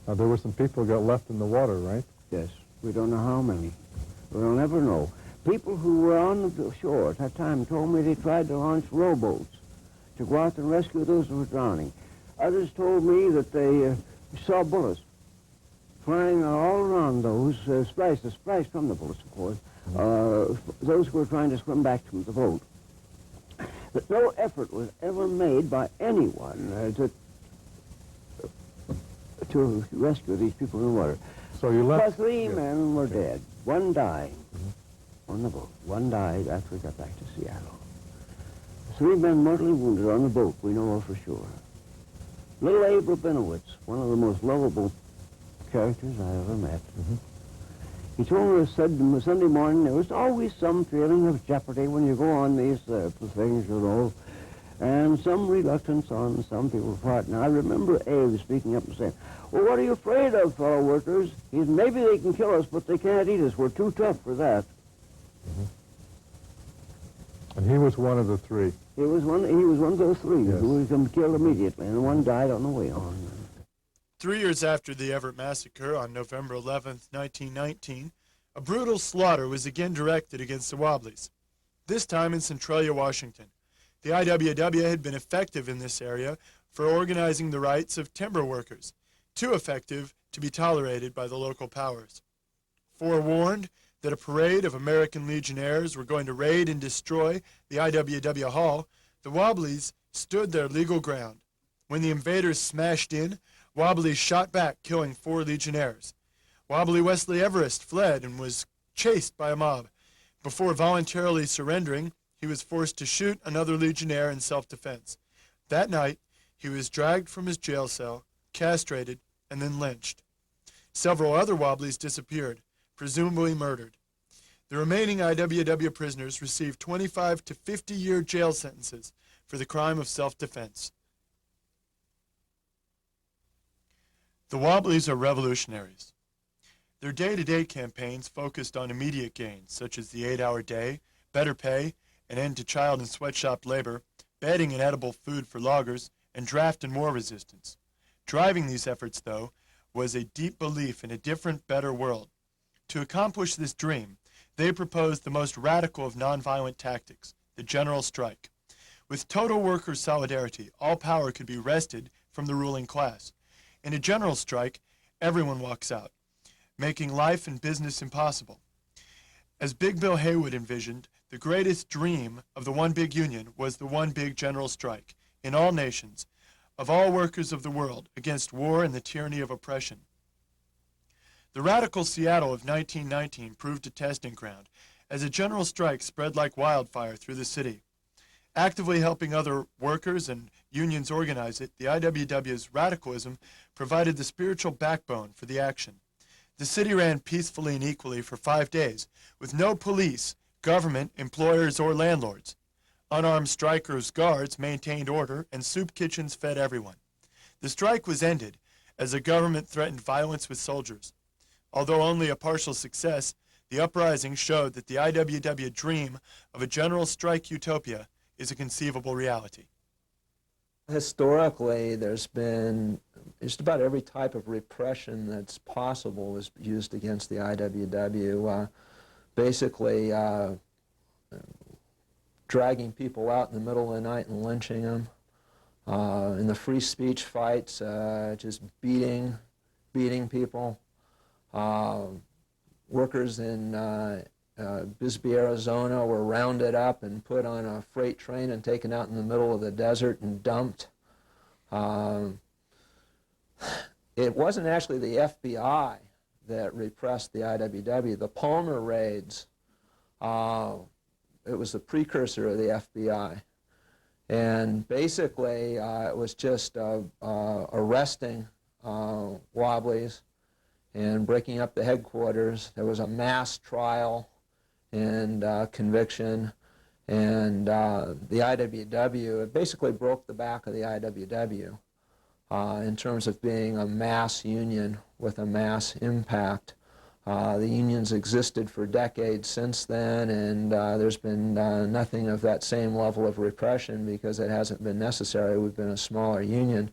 Now, there were some people who got left in the water, right? Yes. We don't know how many. We'll never know. People who were on the shore at that time told me they tried to launch rowboats to go out and rescue those who were drowning. Others told me that they saw bullets flying all around those, splice from the bullets, of course, those who were trying to swim back to the boat. But no effort was ever made by anyone to rescue these people in the water. So you left? 3 men were dead. One died on the boat. One died after we got back to Seattle. 3 men mortally wounded on the boat, we know of for sure. Little Abe Rabinowitz, one of the most lovable characters I ever met. He told us, said Sunday morning, there was always some feeling of jeopardy when you go on these things, you know. and some reluctance on some people's part. And I remember Abe speaking up and saying, well, what are you afraid of, fellow workers? He said, maybe they can kill us, but they can't eat us. We're too tough for that. Mm-hmm. And he was one of the three. He was one of those three Yes. who was killed immediately, and one died on the way on. 3 years after the Everett Massacre on November 11, 1919, a brutal slaughter was again directed against the Wobblies, this time in Centralia, Washington. The IWW had been effective in this area for organizing the rights of timber workers, too effective to be tolerated by the local powers. Forewarned that a parade of American legionnaires were going to raid and destroy the IWW Hall, the Wobblies stood their legal ground. When the invaders smashed in, Wobbly shot back, killing 4 legionnaires. Wobbly Wesley Everett fled and was chased by a mob. Before voluntarily surrendering, he was forced to shoot another legionnaire in self-defense. That night, he was dragged from his jail cell, castrated, and then lynched. Several other Wobblies disappeared, presumably murdered. The remaining IWW prisoners received 25 to 50-year jail sentences for the crime of self-defense. The Wobblies are revolutionaries. Their day-to-day campaigns focused on immediate gains, such as the 8-hour day, better pay, an end to child and sweatshop labor, bedding and edible food for loggers, and draft and war resistance. Driving these efforts, though, was a deep belief in a different, better world. To accomplish this dream, they proposed the most radical of nonviolent tactics, the general strike. With total worker solidarity, all power could be wrested from the ruling class. In a general strike, everyone walks out, making life and business impossible. As Big Bill Haywood envisioned, the greatest dream of the one big union was the one big general strike, in all nations, of all workers of the world, against war and the tyranny of oppression. The radical Seattle of 1919 proved a testing ground, as a general strike spread like wildfire through the city. Actively helping other workers and unions organize it, the IWW's radicalism provided the spiritual backbone for the action. The city ran peacefully and equally for 5 days, with no police, government, employers, or landlords. Unarmed strikers' guards maintained order, and soup kitchens fed everyone. The strike was ended, as the government threatened violence with soldiers. Although only a partial success, the uprising showed that the IWW dream of a general strike utopia is a conceivable reality. Historically, there's been just about every type of repression that's possible was used against the IWW. Basically, dragging people out in the middle of the night and lynching them. In the free speech fights, just beating people. Workers in Bisbee, Arizona were rounded up and put on a freight train and taken out in the middle of the desert and dumped. It wasn't actually the FBI that repressed the IWW. The Palmer raids, it was the precursor of the FBI. And basically, it was just arresting Wobblies and breaking up the headquarters. There was a mass trial and conviction, and the IWW, it basically broke the back of the IWW in terms of being a mass union with a mass impact. The unions existed for decades since then, and there's been nothing of that same level of repression because it hasn't been necessary. We've been a smaller union.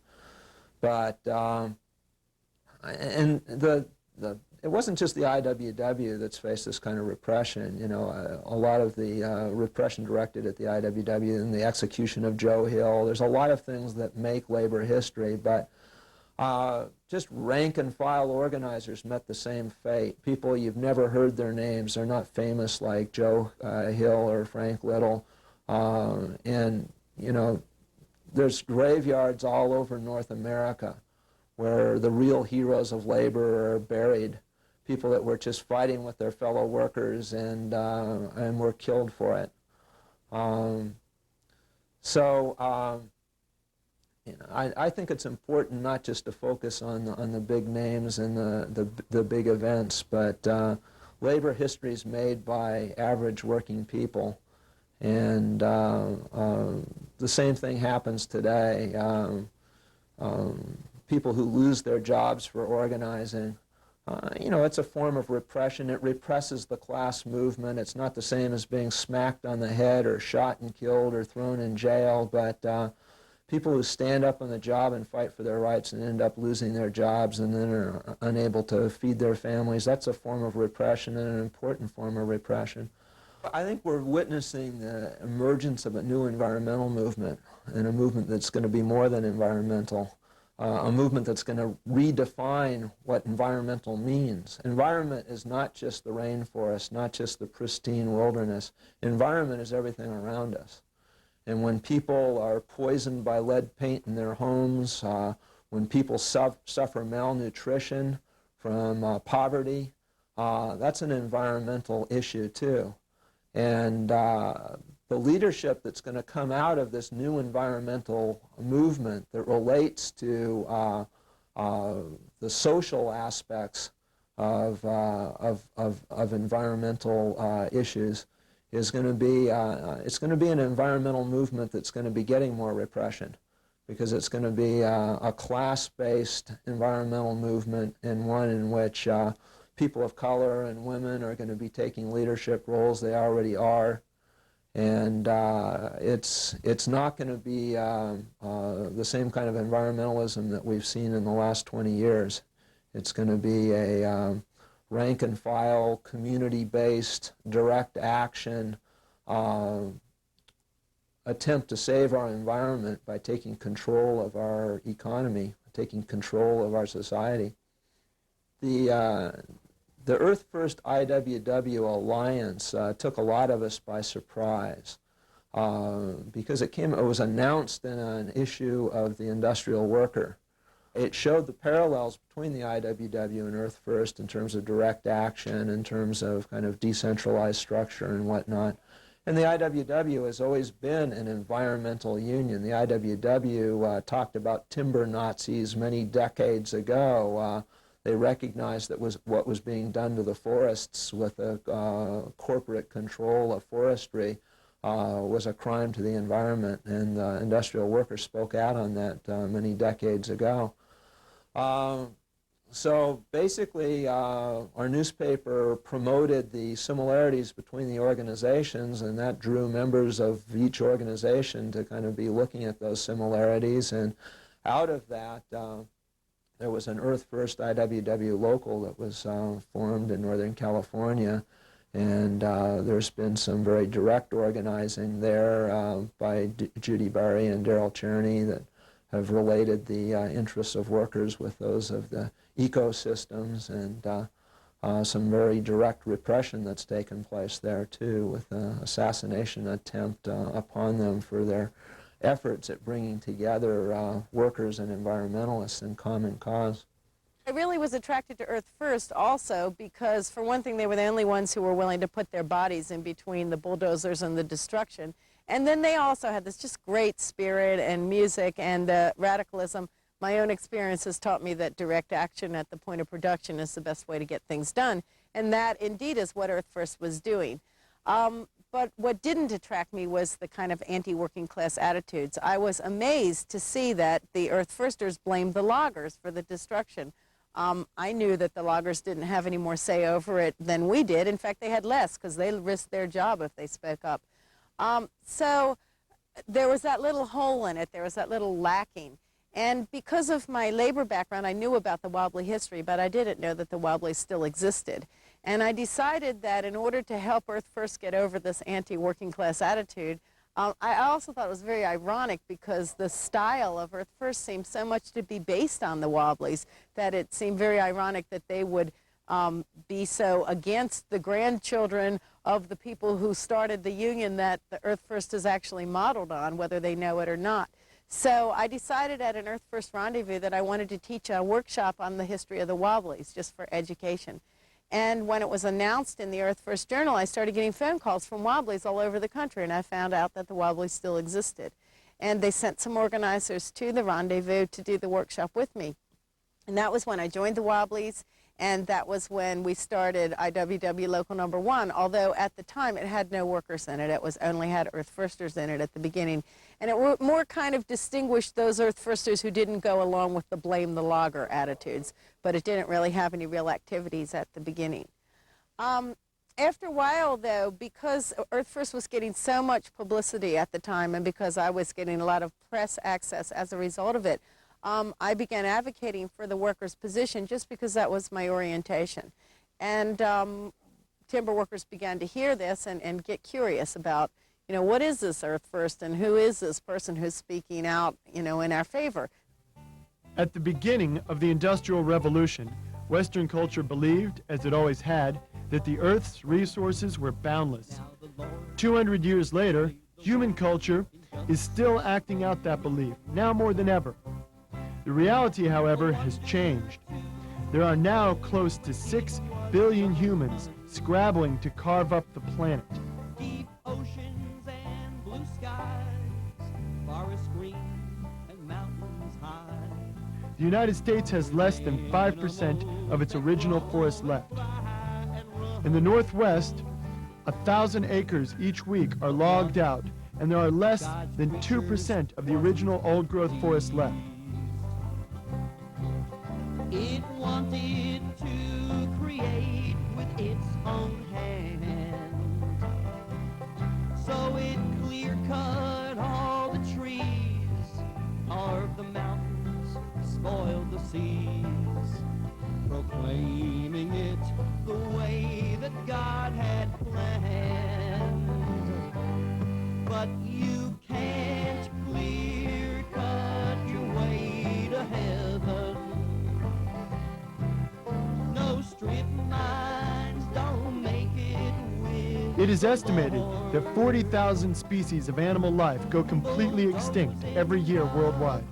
But it wasn't just the IWW that's faced this kind of repression. You know, a lot of the repression directed at the IWW and the execution of Joe Hill. There's a lot of things that make labor history, but just rank and file organizers met the same fate. People you've never heard their names. They're not famous like Joe Hill or Frank Little. And, you know, there's graveyards all over North America where the real heroes of labor are buried, people that were just fighting with their fellow workers and were killed for it. You know, I think it's important not just to focus on the big names and the big events, but labor history is made by average working people, and the same thing happens today. People who lose their jobs for organizing, you know, it's a form of repression. It represses the class movement. It's not the same as being smacked on the head or shot and killed or thrown in jail, but people who stand up on the job and fight for their rights and end up losing their jobs and then are unable to feed their families, that's a form of repression and an important form of repression. I think we're witnessing the emergence of a new environmental movement, and a movement that's going to be more than environmental, a movement that's going to redefine what environmental means. Environment is not just the rainforest, not just the pristine wilderness. Environment is everything around us. And when people are poisoned by lead paint in their homes, when people suffer malnutrition from poverty, that's an environmental issue too. And the leadership that's going to come out of this new environmental movement that relates to the social aspects of environmental issues is going to be, it's going to be an environmental movement that's going to be getting more repression, because it's going to be a class-based environmental movement, and one in which people of color and women are going to be taking leadership roles. They already are. And it's not going to be the same kind of environmentalism that we've seen in the last 20 years. It's going to be a rank-and-file, community-based, direct action attempt to save our environment by taking control of our economy, taking control of our society. The Earth First IWW Alliance took a lot of us by surprise because it was announced in an issue of the Industrial Worker. It showed the parallels between the IWW and Earth First in terms of direct action, in terms of kind of decentralized structure and whatnot. And the IWW has always been an environmental union. The IWW talked about timber Nazis many decades ago. They recognized that what was being done to the forests with a corporate control of forestry was a crime to the environment, and the Industrial Workers spoke out on that many decades ago. So basically, our newspaper promoted the similarities between the organizations, and that drew members of each organization to kind of be looking at those similarities. And out of that, there was an Earth First IWW local that was formed in Northern California, and there's been some very direct organizing there by Judi Bari and Darryl Cherney that have related the interests of workers with those of the ecosystems, and some very direct repression that's taken place there too, with an assassination attempt upon them for their efforts at bringing together workers and environmentalists in common cause. I really was attracted to Earth First also because, for one thing, they were the only ones who were willing to put their bodies in between the bulldozers and the destruction. And then they also had this just great spirit and music and radicalism. My own experiences taught me that direct action at the point of production is the best way to get things done. And that, indeed, is what Earth First was doing. But what didn't attract me was the kind of anti-working class attitudes. I was amazed to see that the Earth Firsters blamed the loggers for the destruction. I knew that the loggers didn't have any more say over it than we did. In fact, they had less because they risked their job if they spoke up. So there was that little hole in it. There was that little lacking. And because of my labor background, I knew about the wobbly history, but I didn't know that the wobblies still existed. And I decided that in order to help Earth First get over this anti-working class attitude, I also thought it was very ironic because the style of Earth First seemed so much to be based on the wobblies that it seemed very ironic that they would be so against the grandchildren of the people who started the union that the Earth First is actually modeled on, whether they know it or not. So I decided at an Earth First rendezvous that I wanted to teach a workshop on the history of the wobblies, just for education. And when it was announced in the Earth First Journal, I started getting phone calls from wobblies all over the country, and I found out that the wobblies still existed. And they sent some organizers to the rendezvous to do the workshop with me. And that was when I joined the wobblies, And that was when we started IWW Local Number 1, although at the time it had no workers in it. It was only had Earth Firsters in it at the beginning. And it more kind of distinguished those Earth Firsters who didn't go along with the blame the logger attitudes, but it didn't really have any real activities at the beginning. After a while, though, because Earth First was getting so much publicity at the time, and because I was getting a lot of press access as a result of it, I began advocating for the workers' position just because that was my orientation. And timber workers began to hear this and get curious about, you know, what is this Earth First and who is this person who's speaking out, you know, in our favor? At the beginning of the Industrial Revolution, Western culture believed, as it always had, that the Earth's resources were boundless. 200 years later, human culture is still acting out that belief, now more than ever. The reality, however, has changed. There are now close to 6 billion humans scrabbling to carve up the planet. Deep oceans and blue skies, forests green and mountains high. The United States has less than 5% of its original forest left. In the Northwest, 1,000 acres each week are logged out, and there are less than 2% of the original old-growth forest left. It wanted to create with its own hand, so it clear-cut all the trees, carved the mountains, spoiled the seas, proclaiming it the way that God had planned. But you can't clear-cut your way to heaven. No strip mines don't make it with. It is estimated that 40,000 species of animal life go completely extinct every year worldwide.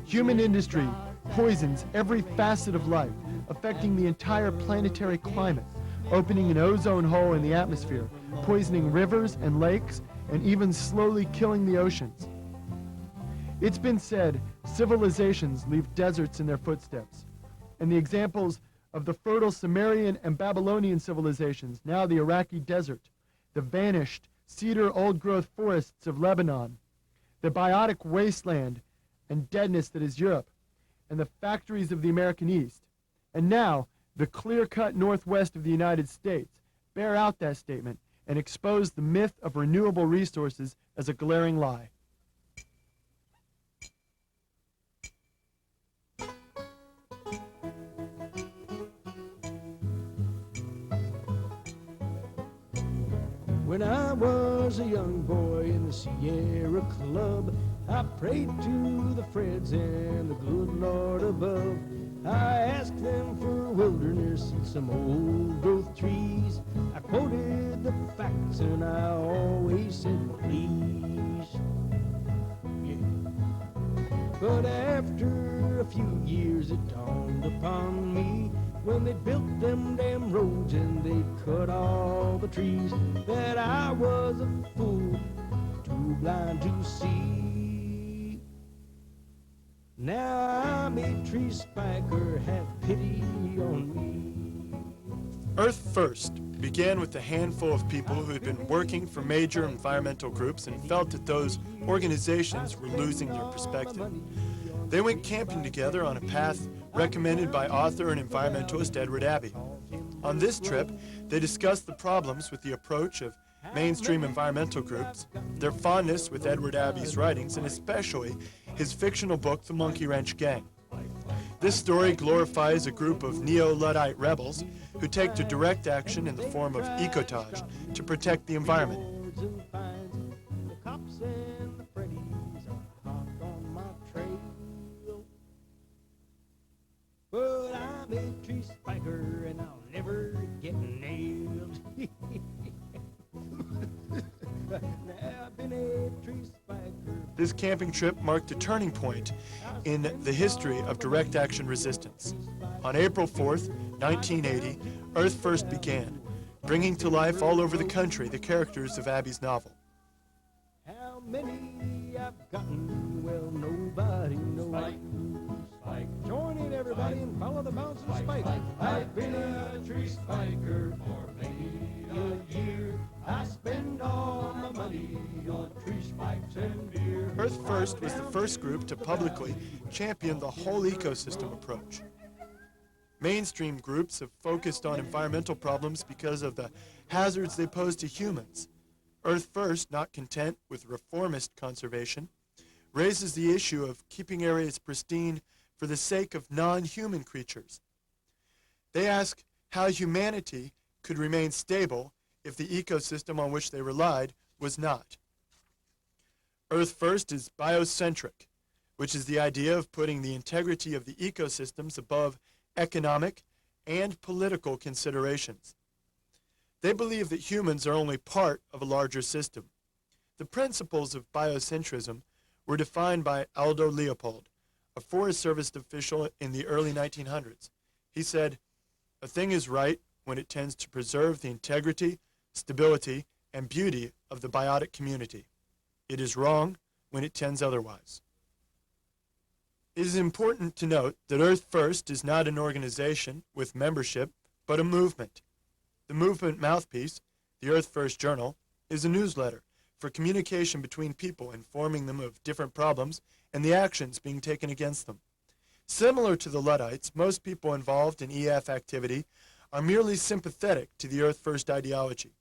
Human industry poisons every facet of life, affecting the entire planetary climate, opening an ozone hole in the atmosphere, poisoning rivers and lakes, and even slowly killing the oceans. It's been said civilizations leave deserts in their footsteps, and the examples of the fertile Sumerian and Babylonian civilizations, now the Iraqi desert, the vanished cedar old-growth forests of Lebanon, the biotic wasteland and deadness that is Europe, and the factories of the American East, and now the clear-cut Northwest of the United States, bear out that statement and expose the myth of renewable resources as a glaring lie. When I was a young boy in the Sierra Club, I prayed to the Freds and the good Lord above. I asked them for wilderness and some old growth trees. I quoted the facts and I always said please. Yeah. But after a few years it dawned upon me, when they built them damn roads and they cut all the trees, that I was a fool, too blind to see. Now I'm a tree spiker, have pity on me. Earth First began with a handful of people who had been working for major environmental groups and felt that those organizations were losing their perspective. They went camping together on a path recommended by author and environmentalist Edward Abbey. On this trip, they discussed the problems with the approach of mainstream environmental groups, their fondness with Edward Abbey's writings, and especially his fictional book, The Monkey Wrench Gang. This story glorifies a group of neo-Luddite rebels who take to direct action in the form of ecotage to protect the environment. But I'm a tree spiker and I'll never get nailed. I've been a tree spiker. This camping trip marked a turning point in the history of direct action resistance. On April 4th, 1980, Earth First began, bringing to life all over the country the characters of Abbey's novel. How many I've gotten, well, nobody knows. Spike. Join in every everybody and follow the bounce of spike. I've been a tree spiker for many a year. I spend all my money on tree spikes and beer. Earth First was the first group to publicly champion the whole ecosystem approach. Mainstream groups have focused on environmental problems because of the hazards they pose to humans. Earth First, not content with reformist conservation, raises the issue of keeping areas pristine for the sake of non-human creatures. They ask how humanity could remain stable if the ecosystem on which they relied was not. Earth First is biocentric, which is the idea of putting the integrity of the ecosystems above economic and political considerations. They believe that humans are only part of a larger system. The principles of biocentrism were defined by Aldo Leopold, a Forest Service official in the early 1900s. He said, "A thing is right when it tends to preserve the integrity, stability, and beauty of the biotic community. It is wrong when it tends otherwise." It is important to note that Earth First is not an organization with membership, but a movement. The movement mouthpiece, the Earth First Journal, is a newsletter for communication between people, informing them of different problems and the actions being taken against them. Similar to the Luddites, most people involved in EF activity are merely sympathetic to the Earth First ideology.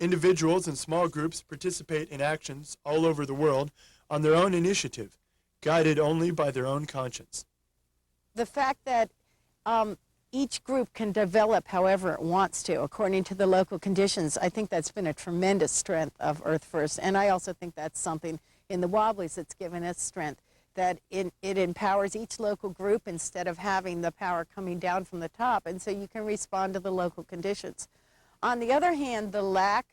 Individuals and small groups participate in actions all over the world on their own initiative, guided only by their own conscience. The fact that each group can develop however it wants to, according to the local conditions, I think that's been a tremendous strength of Earth First. And I also think that's something in the Wobblies that's given us strength, that it empowers each local group instead of having the power coming down from the top. And so you can respond to the local conditions. On the other hand, the lack,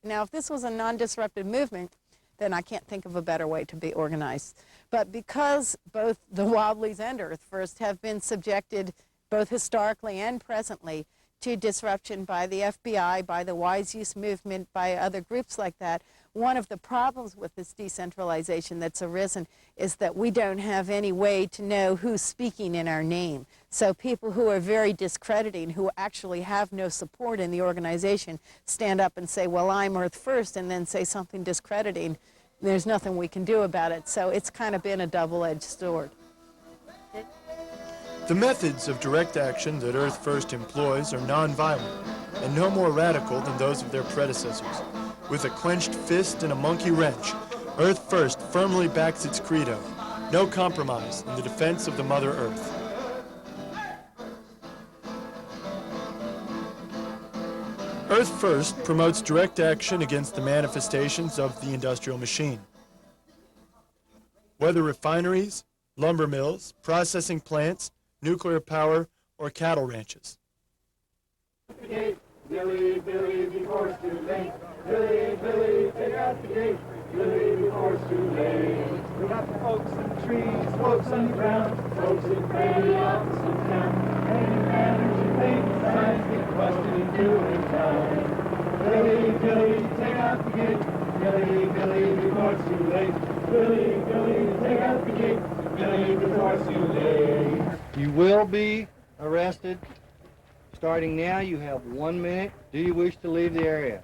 now if this was a non-disruptive movement, then I can't think of a better way to be organized. But because both the Wobblies and Earth First have been subjected, both historically and presently, to disruption by the FBI, by the Wise Use movement, by other groups like that, one of the problems with this decentralization that's arisen is that we don't have any way to know who's speaking in our name. So people who are very discrediting, who actually have no support in the organization, stand up and say, well, I'm Earth First, and then say something discrediting. There's nothing we can do about it. So it's kind of been a double-edged sword. The methods of direct action that Earth First employs are nonviolent and no more radical than those of their predecessors. With a clenched fist and a monkey wrench, Earth First firmly backs its credo: no compromise in the defense of the Mother Earth. Earth First promotes direct action against the manifestations of the industrial machine. Whether refineries, lumber mills, processing plants, nuclear power, or cattle ranches. Billy, Billy, before it's too late. Billy, Billy, take out the gate. Billy, before it's too late. We got folks in the trees, folks on the ground, folks in the office in town. Any manners and things, signs get busted and doing time. Billy, Billy, take out the gate. Billy, Billy, before it's too late. Billy, Billy, take out the gate. Billy, before it's too late. You will be arrested. Starting now, you have 1 minute. Do you wish to leave the area?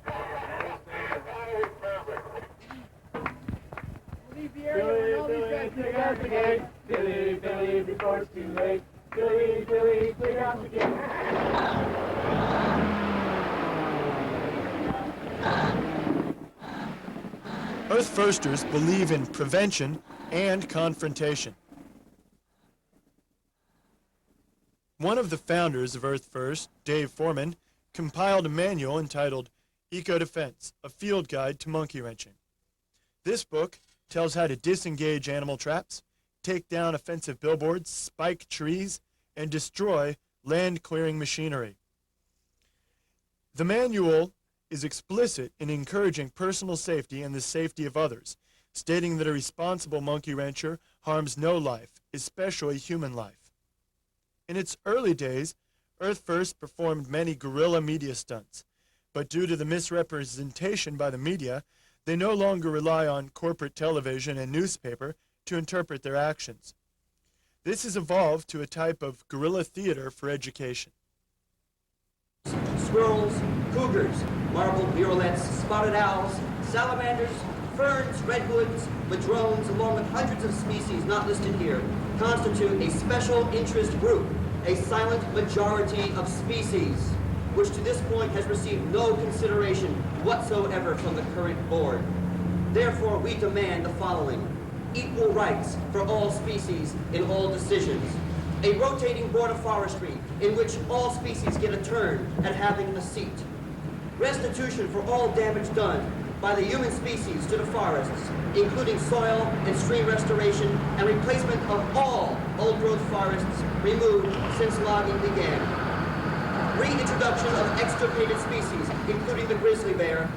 Leave the area. Billy, Billy, take out the gate. Billy, Billy, before it's too late. Billy, Billy, take out the gate. Earth Firsters believe in prevention and confrontation. One of the founders of Earth First, Dave Foreman, compiled a manual entitled Eco-Defense, a Field Guide to Monkey Wrenching. This book tells how to disengage animal traps, take down offensive billboards, spike trees, and destroy land-clearing machinery. The manual is explicit in encouraging personal safety and the safety of others, stating that a responsible monkey wrencher harms no life, especially human life. In its early days, Earth First performed many guerrilla media stunts, but due to the misrepresentation by the media, they no longer rely on corporate television and newspaper to interpret their actions. This has evolved to a type of guerrilla theater for education. Squirrels, cougars, marbled murrelets, spotted owls, salamanders, ferns, redwoods, madrones, along with hundreds of species not listed here, constitute a special interest group, a silent majority of species, which to this point has received no consideration whatsoever from the current board. Therefore, we demand the following: equal rights for all species in all decisions, a rotating board of forestry in which all species get a turn at having a seat, restitution for all damage done by the human species to the forests, including soil and stream restoration and replacement of all old-growth forests removed since logging began, reintroduction of extirpated species, including the grizzly bear,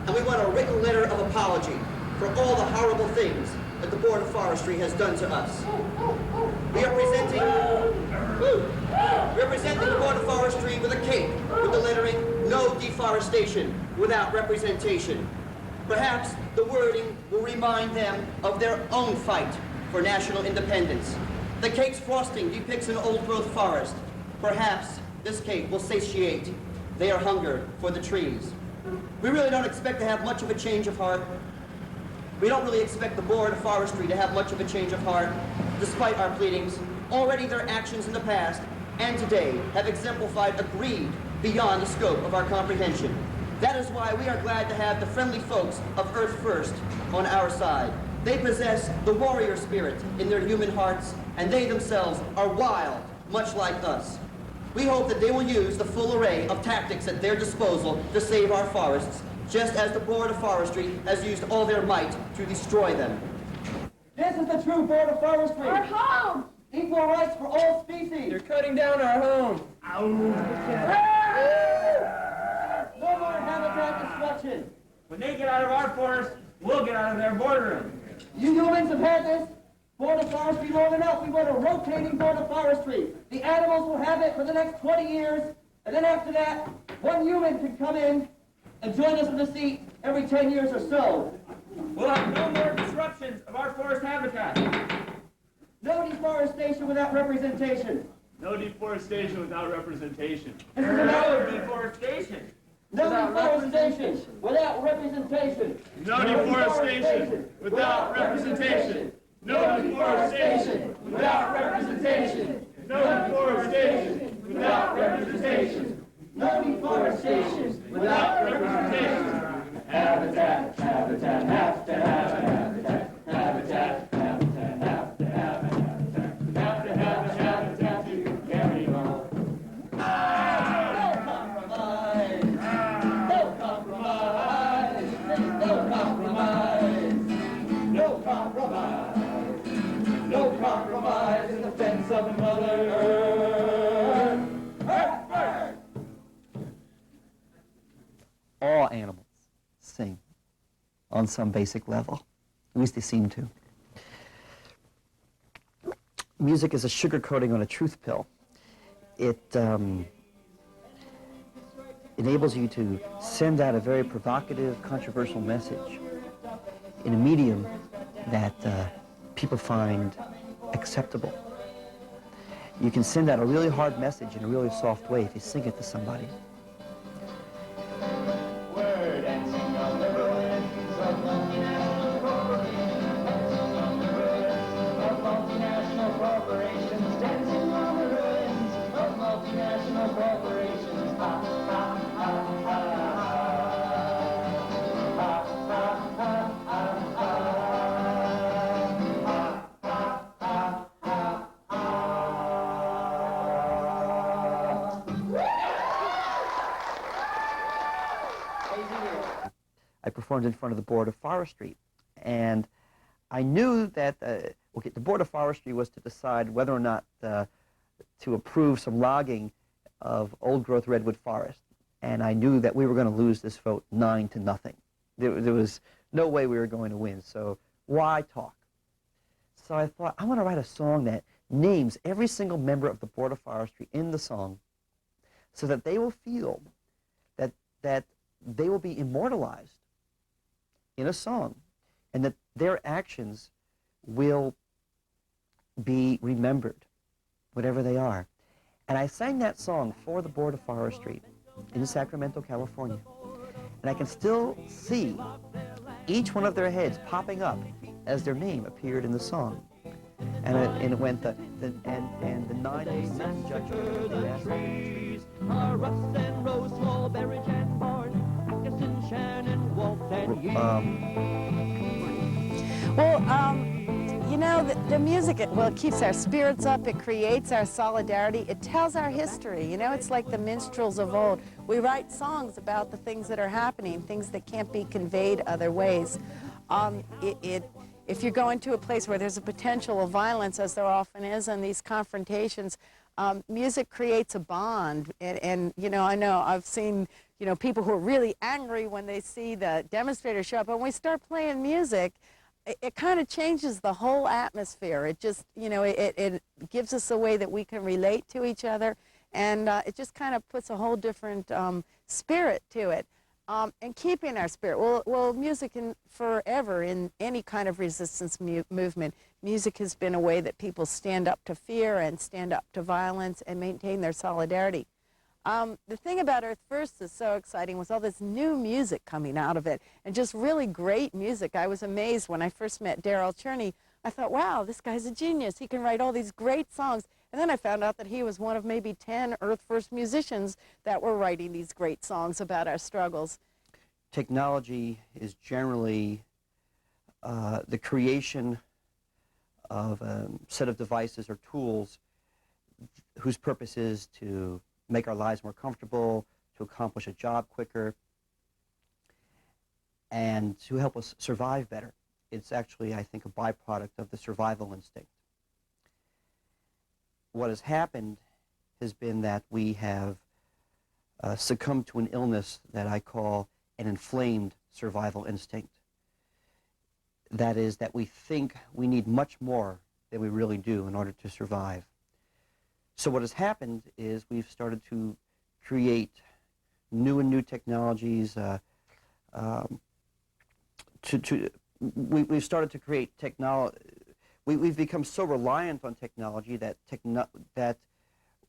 and we want a written letter of apology for all the horrible things that the Board of Forestry has done to us. We are presenting the Board of Forestry with a cape with the lettering, "No deforestation without representation." Perhaps the wording will remind them of their own fight for national independence. The cape's frosting depicts an old-growth forest. Perhaps this cape will satiate their hunger for the trees. We really don't expect to have much of a change of heart. We don't really expect the Board of Forestry to have much of a change of heart, despite our pleadings. Already their actions in the past and today have exemplified a greed beyond the scope of our comprehension. That is why we are glad to have the friendly folks of Earth First on our side. They possess the warrior spirit in their human hearts, and they themselves are wild, much like us. We hope that they will use the full array of tactics at their disposal to save our forests, just as the Board of Forestry has used all their might to destroy them. This is the true Board of Forestry. Our home! Equal rights for all species. You're cutting down our home. Ow. No more habitat destruction. When they get out of our forest, we'll get out of their boardroom. You humans have had this Board of Forestry long enough. We want a rotating Board of Forestry. The animals will have it for the next 20 years, and then after that, one human can come in and join us in the seat every 10 years or so. We'll have no more disruptions of our forest habitat. No deforestation without representation. No deforestation without representation. No deforestation. No deforestation without representation. No deforestation without representation. No deforestation without representation. No deforestation without representation. No deforestation without representation. Habitat, habitat, have to have a habitat. Habitat, habitat, have to have a habitat. Have to have a habitat to carry on. No compromise. No compromise. No compromise. No compromise. No compromise in defense of Mother Earth. Earth. All animals sing on some basic level. At least they seem to. Music is a sugar coating on a truth pill. It enables you to send out a very provocative, controversial message in a medium that people find acceptable. You can send out a really hard message in a really soft way if you sing it to somebody. We're dancing on the ruins of multinational corporations. Dancing on the ruins of multinational corporations. Dancing on the ruins of multinational corporations. Ha, ha, ha, ha, ha. Ha, ha, ha, ha, ha. I performed in front of the Board of Forestry, and I knew that the Board of Forestry was to decide whether or not to approve some logging of old-growth redwood forest, and I knew that we were going to lose this vote 9-0. There was no way we were going to win, so why talk? So I thought, I want to write a song that names every single member of the Board of Forestry in the song so that they will feel that they will be immortalized in a song, and that their actions will be remembered, whatever they are. And I sang that song for the Board of Forestry in Sacramento, California. And I can still see each one of their heads popping up as their name appeared in the song. And it went the 96 judges. The trees are Russ and Rose, Small, Berridge and Barn, Atkinson, Shannon, Walt and Yee. You know, the music, it keeps our spirits up, it creates our solidarity, it tells our history. You know, it's like the minstrels of old. We write songs about the things that are happening, things that can't be conveyed other ways. If you're going to a place where there's a potential of violence, as there often is in these confrontations, music creates a bond. And you know, I know I've seen, you know, people who are really angry when they see the demonstrators show up. And when we start playing music, it kind of changes the whole atmosphere. It just, you know, it gives us a way that we can relate to each other, and it just kind of puts a whole different spirit to it. And keeping our spirit. Well, music forever in any kind of resistance movement, music has been a way that people stand up to fear and stand up to violence and maintain their solidarity. The thing about Earth First is so exciting with all this new music coming out of it, and just really great music. I was amazed when I first met Darryl Cherney. I thought, wow, this guy's a genius. He can write all these great songs. And then I found out that he was one of maybe 10 Earth First musicians that were writing these great songs about our struggles. Technology is generally the creation of a set of devices or tools whose purpose is to make our lives more comfortable, to accomplish a job quicker, and to help us survive better. It's actually, I think, a byproduct of the survival instinct. What has happened has been that we have succumbed to an illness that I call an inflamed survival instinct. That is, that we think we need much more than we really do in order to survive. So what has happened is we've started to create new and new technologies. We've started to create technology. We've become so reliant on technology that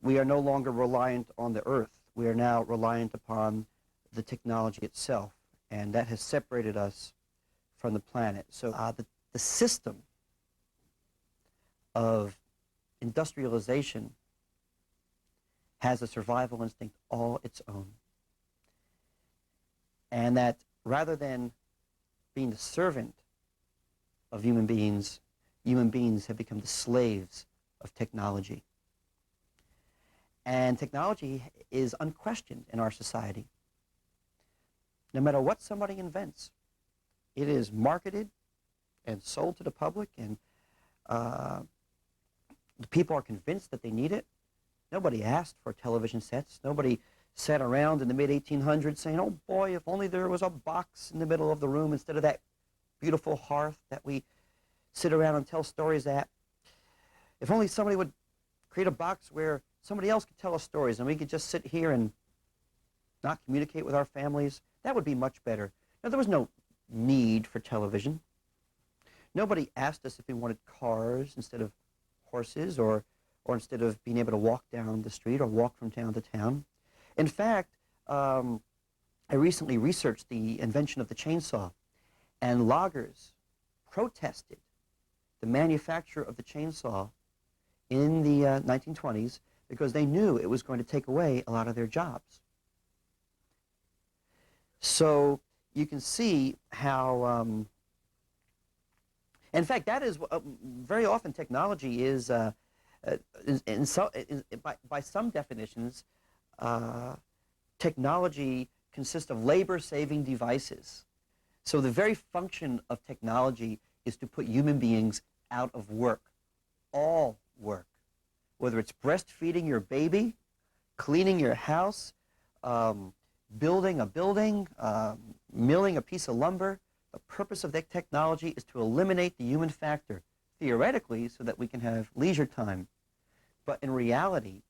we are no longer reliant on the earth. We are now reliant upon the technology itself, and that has separated us from the planet. So the system of industrialization has a survival instinct all its own. And that rather than being the servant of human beings have become the slaves of technology. And technology is unquestioned in our society. No matter what somebody invents, it is marketed and sold to the public, and the people are convinced that they need it. Nobody asked for television sets. Nobody sat around in the mid-1800s saying, oh boy, if only there was a box in the middle of the room instead of that beautiful hearth that we sit around and tell stories at. If only somebody would create a box where somebody else could tell us stories and we could just sit here and not communicate with our families, that would be much better. Now, there was no need for television. Nobody asked us if we wanted cars instead of horses, or instead of being able to walk down the street or walk from town to town. In fact, I recently researched the invention of the chainsaw, and loggers protested the manufacture of the chainsaw in the 1920s because they knew it was going to take away a lot of their jobs. So you can see how, in fact, that is very often technology is, by some definitions, technology consists of labor-saving devices. So the very function of technology is to put human beings out of work, all work, whether it's breastfeeding your baby, cleaning your house, building a building, milling a piece of lumber. The purpose of that technology is to eliminate the human factor, theoretically, so that we can have leisure time. But in reality,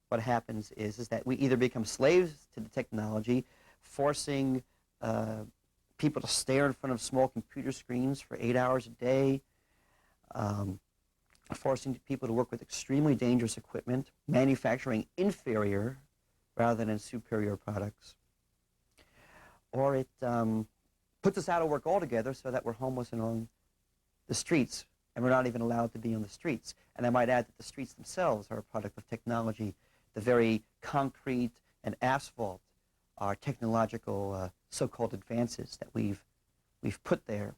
what happens is that we either become slaves to the technology, forcing people to stare in front of small computer screens for 8 hours a day, forcing people to work with extremely dangerous equipment, manufacturing inferior rather than superior products. Or it puts us out of work altogether so that we're homeless and on the streets, and we're not even allowed to be on the streets. And I might add that the streets themselves are a product of technology. The very concrete and asphalt are technological so-called advances that we've put there.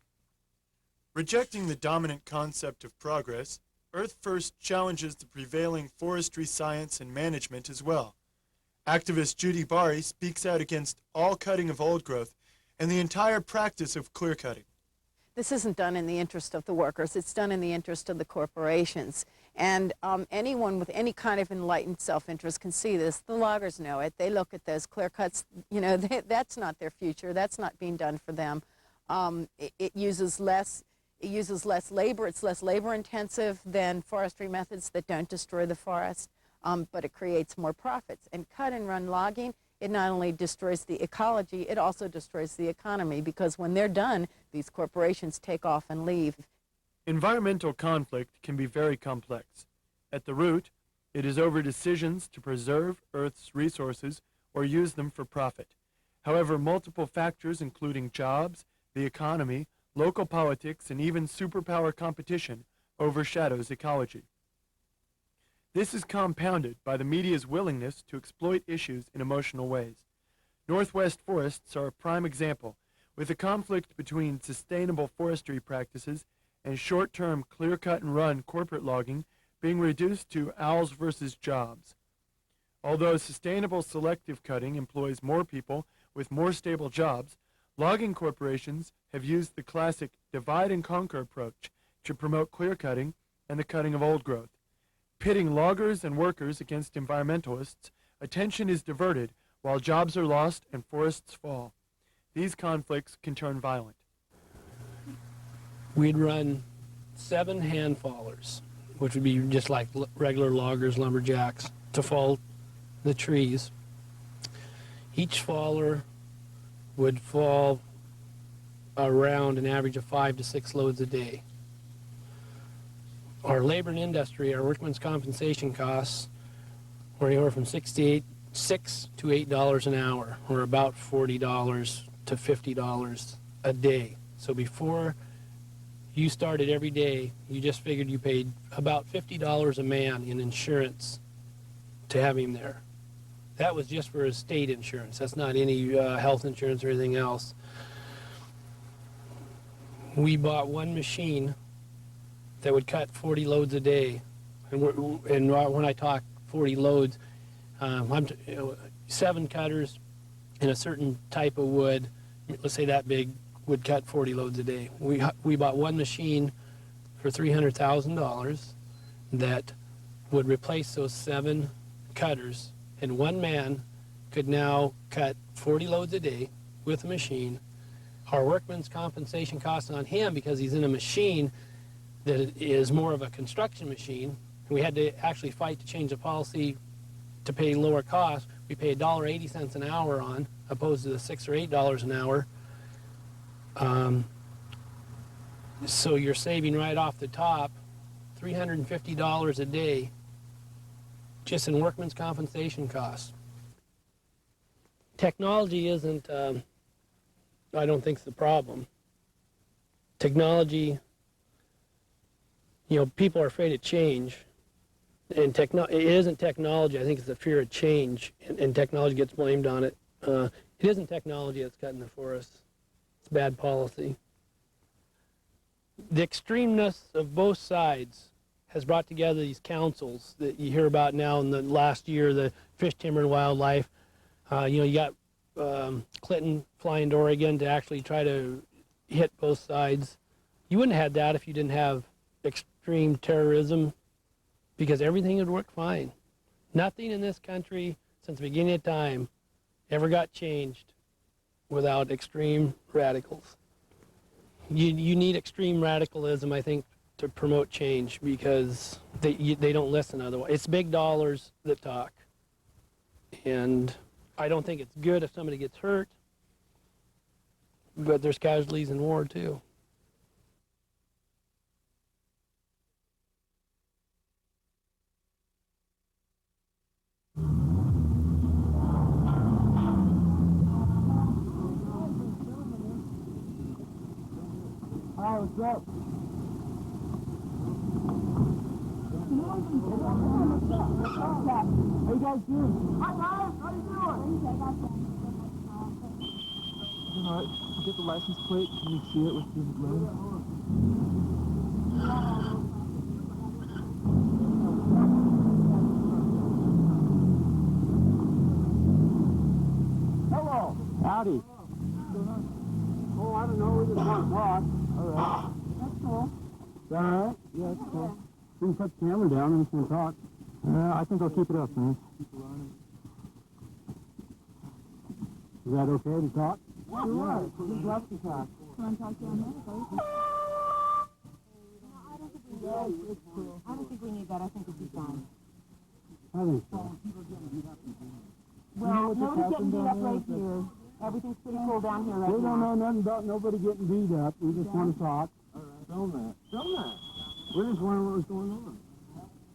Rejecting the dominant concept of progress, Earth First challenges the prevailing forestry science and management as well. Activist Judi Bari speaks out against all cutting of old growth and the entire practice of clear cutting. This isn't done in the interest of the workers, it's done in the interest of the corporations. And anyone with any kind of enlightened self-interest can see this. The loggers know it. They look at those clear cuts, you know, that's not their future. That's not being done for them. It uses less labor. It's less labor intensive than forestry methods that don't destroy the forest, but it creates more profits. And cut and run logging, it not only destroys the ecology, it also destroys the economy, because when they're done, these corporations take off and leave. Environmental conflict can be very complex. At the root, it is over decisions to preserve Earth's resources or use them for profit. However, multiple factors, including jobs, the economy, local politics, and even superpower competition, overshadows ecology. This is compounded by the media's willingness to exploit issues in emotional ways. Northwest forests are a prime example, with the conflict between sustainable forestry practices and short-term clear-cut-and-run corporate logging being reduced to owls versus jobs. Although sustainable selective cutting employs more people with more stable jobs, logging corporations have used the classic divide-and-conquer approach to promote clear-cutting and the cutting of old growth. Pitting loggers and workers against environmentalists, attention is diverted while jobs are lost and forests fall. These conflicts can turn violent. We'd run 7 hand fallers, which would be just like regular loggers, lumberjacks, to fall the trees. Each faller would fall around an average of 5 to 6 loads a day. Our labor and industry, our workmen's compensation costs were anywhere from $6 to $8 an hour, or about $40 to $50 a day. So before you started every day, you just figured you paid about $50 a man in insurance to have him there. That was just for his state insurance. That's not any health insurance or anything else. We bought one machine that would cut 40 loads a day. And when I talk 40 loads, 7 cutters in a certain type of wood, let's say that big, would cut 40 loads a day. We bought one machine for $300,000 that would replace those 7 cutters, and one man could now cut 40 loads a day with a machine. Our workman's compensation costs on him, because he's in a machine that is more of a construction machine, and we had to actually fight to change the policy to pay lower costs. We pay $1.80 an hour on, opposed to the $6 or $8 an hour. So you're saving right off the top $350 a day just in workman's compensation costs. Technology isn't, I don't think, it's the problem. Technology, you know, people are afraid of change. And it isn't technology. I think it's the fear of change, and technology gets blamed on it. It isn't technology that's cutting the forests. It's bad policy. The extremeness of both sides has brought together these councils that you hear about now in the last year, the Fish, Timber, and Wildlife. You know, you got Clinton flying to Oregon to actually try to hit both sides. You wouldn't have had that if you didn't have extreme terrorism, because everything would work fine. Nothing in this country since the beginning of time ever got changed without extreme radicals. You need extreme radicalism, I think, to promote change, because they don't listen otherwise. It's big dollars that talk. And I don't think it's good if somebody gets hurt, but there's casualties in war too. Hi, what's up? How you guys doing? Hi guys, how you doing? Alright, get the license plate. Can you see it with the lens? Hello. Howdy. Oh, I don't know. We just want to talk. All right. That's cool. Is that all right? Yeah, that's cool. We can put the camera down and we can talk. I think I'll keep it up, man. Is that okay to talk? Yeah, we'd love to talk. You want to talk down there, please? I don't think we need that. I think it'd be fine. I think so. Well, nobody's getting beat up right here. Everything's pretty cool down here right now. We don't know nothing about nobody getting beat up. We just want to talk. All right. Film that. Film that. We're just wondering what was going on.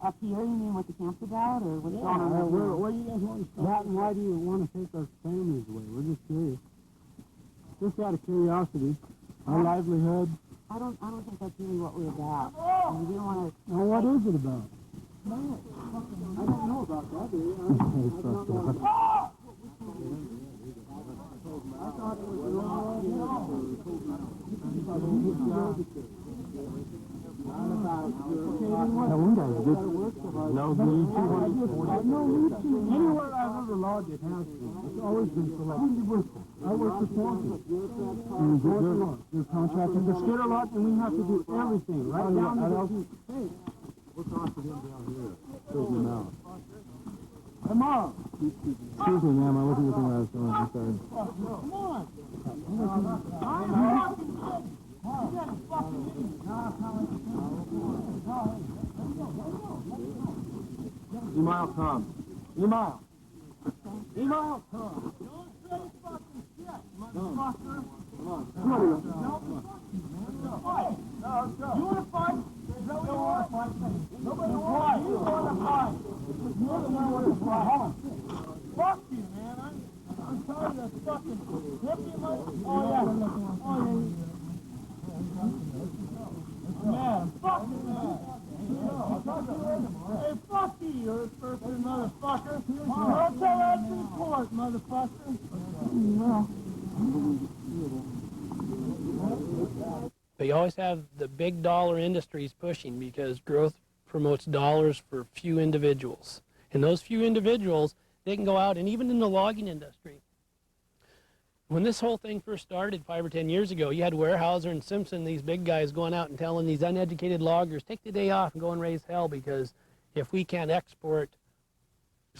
Up here, you mean what the camp's about, or what's going on? What do you guys want to start? That and why do you want to take our families away? We're just curious. Just out of curiosity. Our livelihood. I don't think that's really what we're about. I mean, we don't want to... Well, what is it about? I don't know about that, do you? I thought it was that one guy's good. No need to. Anywhere I've ever logged it has been. It's always been selected. I work for Swanson. They're contracting the skitter lot, and we have to do everything right down to the hey. We'll talk to him down here. Fill him out. Come on. Excuse me, ma'am. I wasn't looking where I was going. I'm sorry. Come on. Email, Tom. Email. Email, Tom. Come on. Come on. You want to fight? Is that what you want? Nobody wants. You want to fight. You want to fight. Fuck you, man. I'm tired of that fucking hippie money. Oh, yeah. Man, fuck you, man. Hey, fuck you, you earth-person motherfucker. Don't tell that to the court, motherfucker. But you always have the big dollar industries pushing because growth promotes dollars for few individuals. And those few individuals, they can go out, and even in the logging industry. When this whole thing first started 5 or 10 years ago, you had Weyerhaeuser and Simpson, these big guys, going out and telling these uneducated loggers, take the day off and go and raise hell, because if we can't export,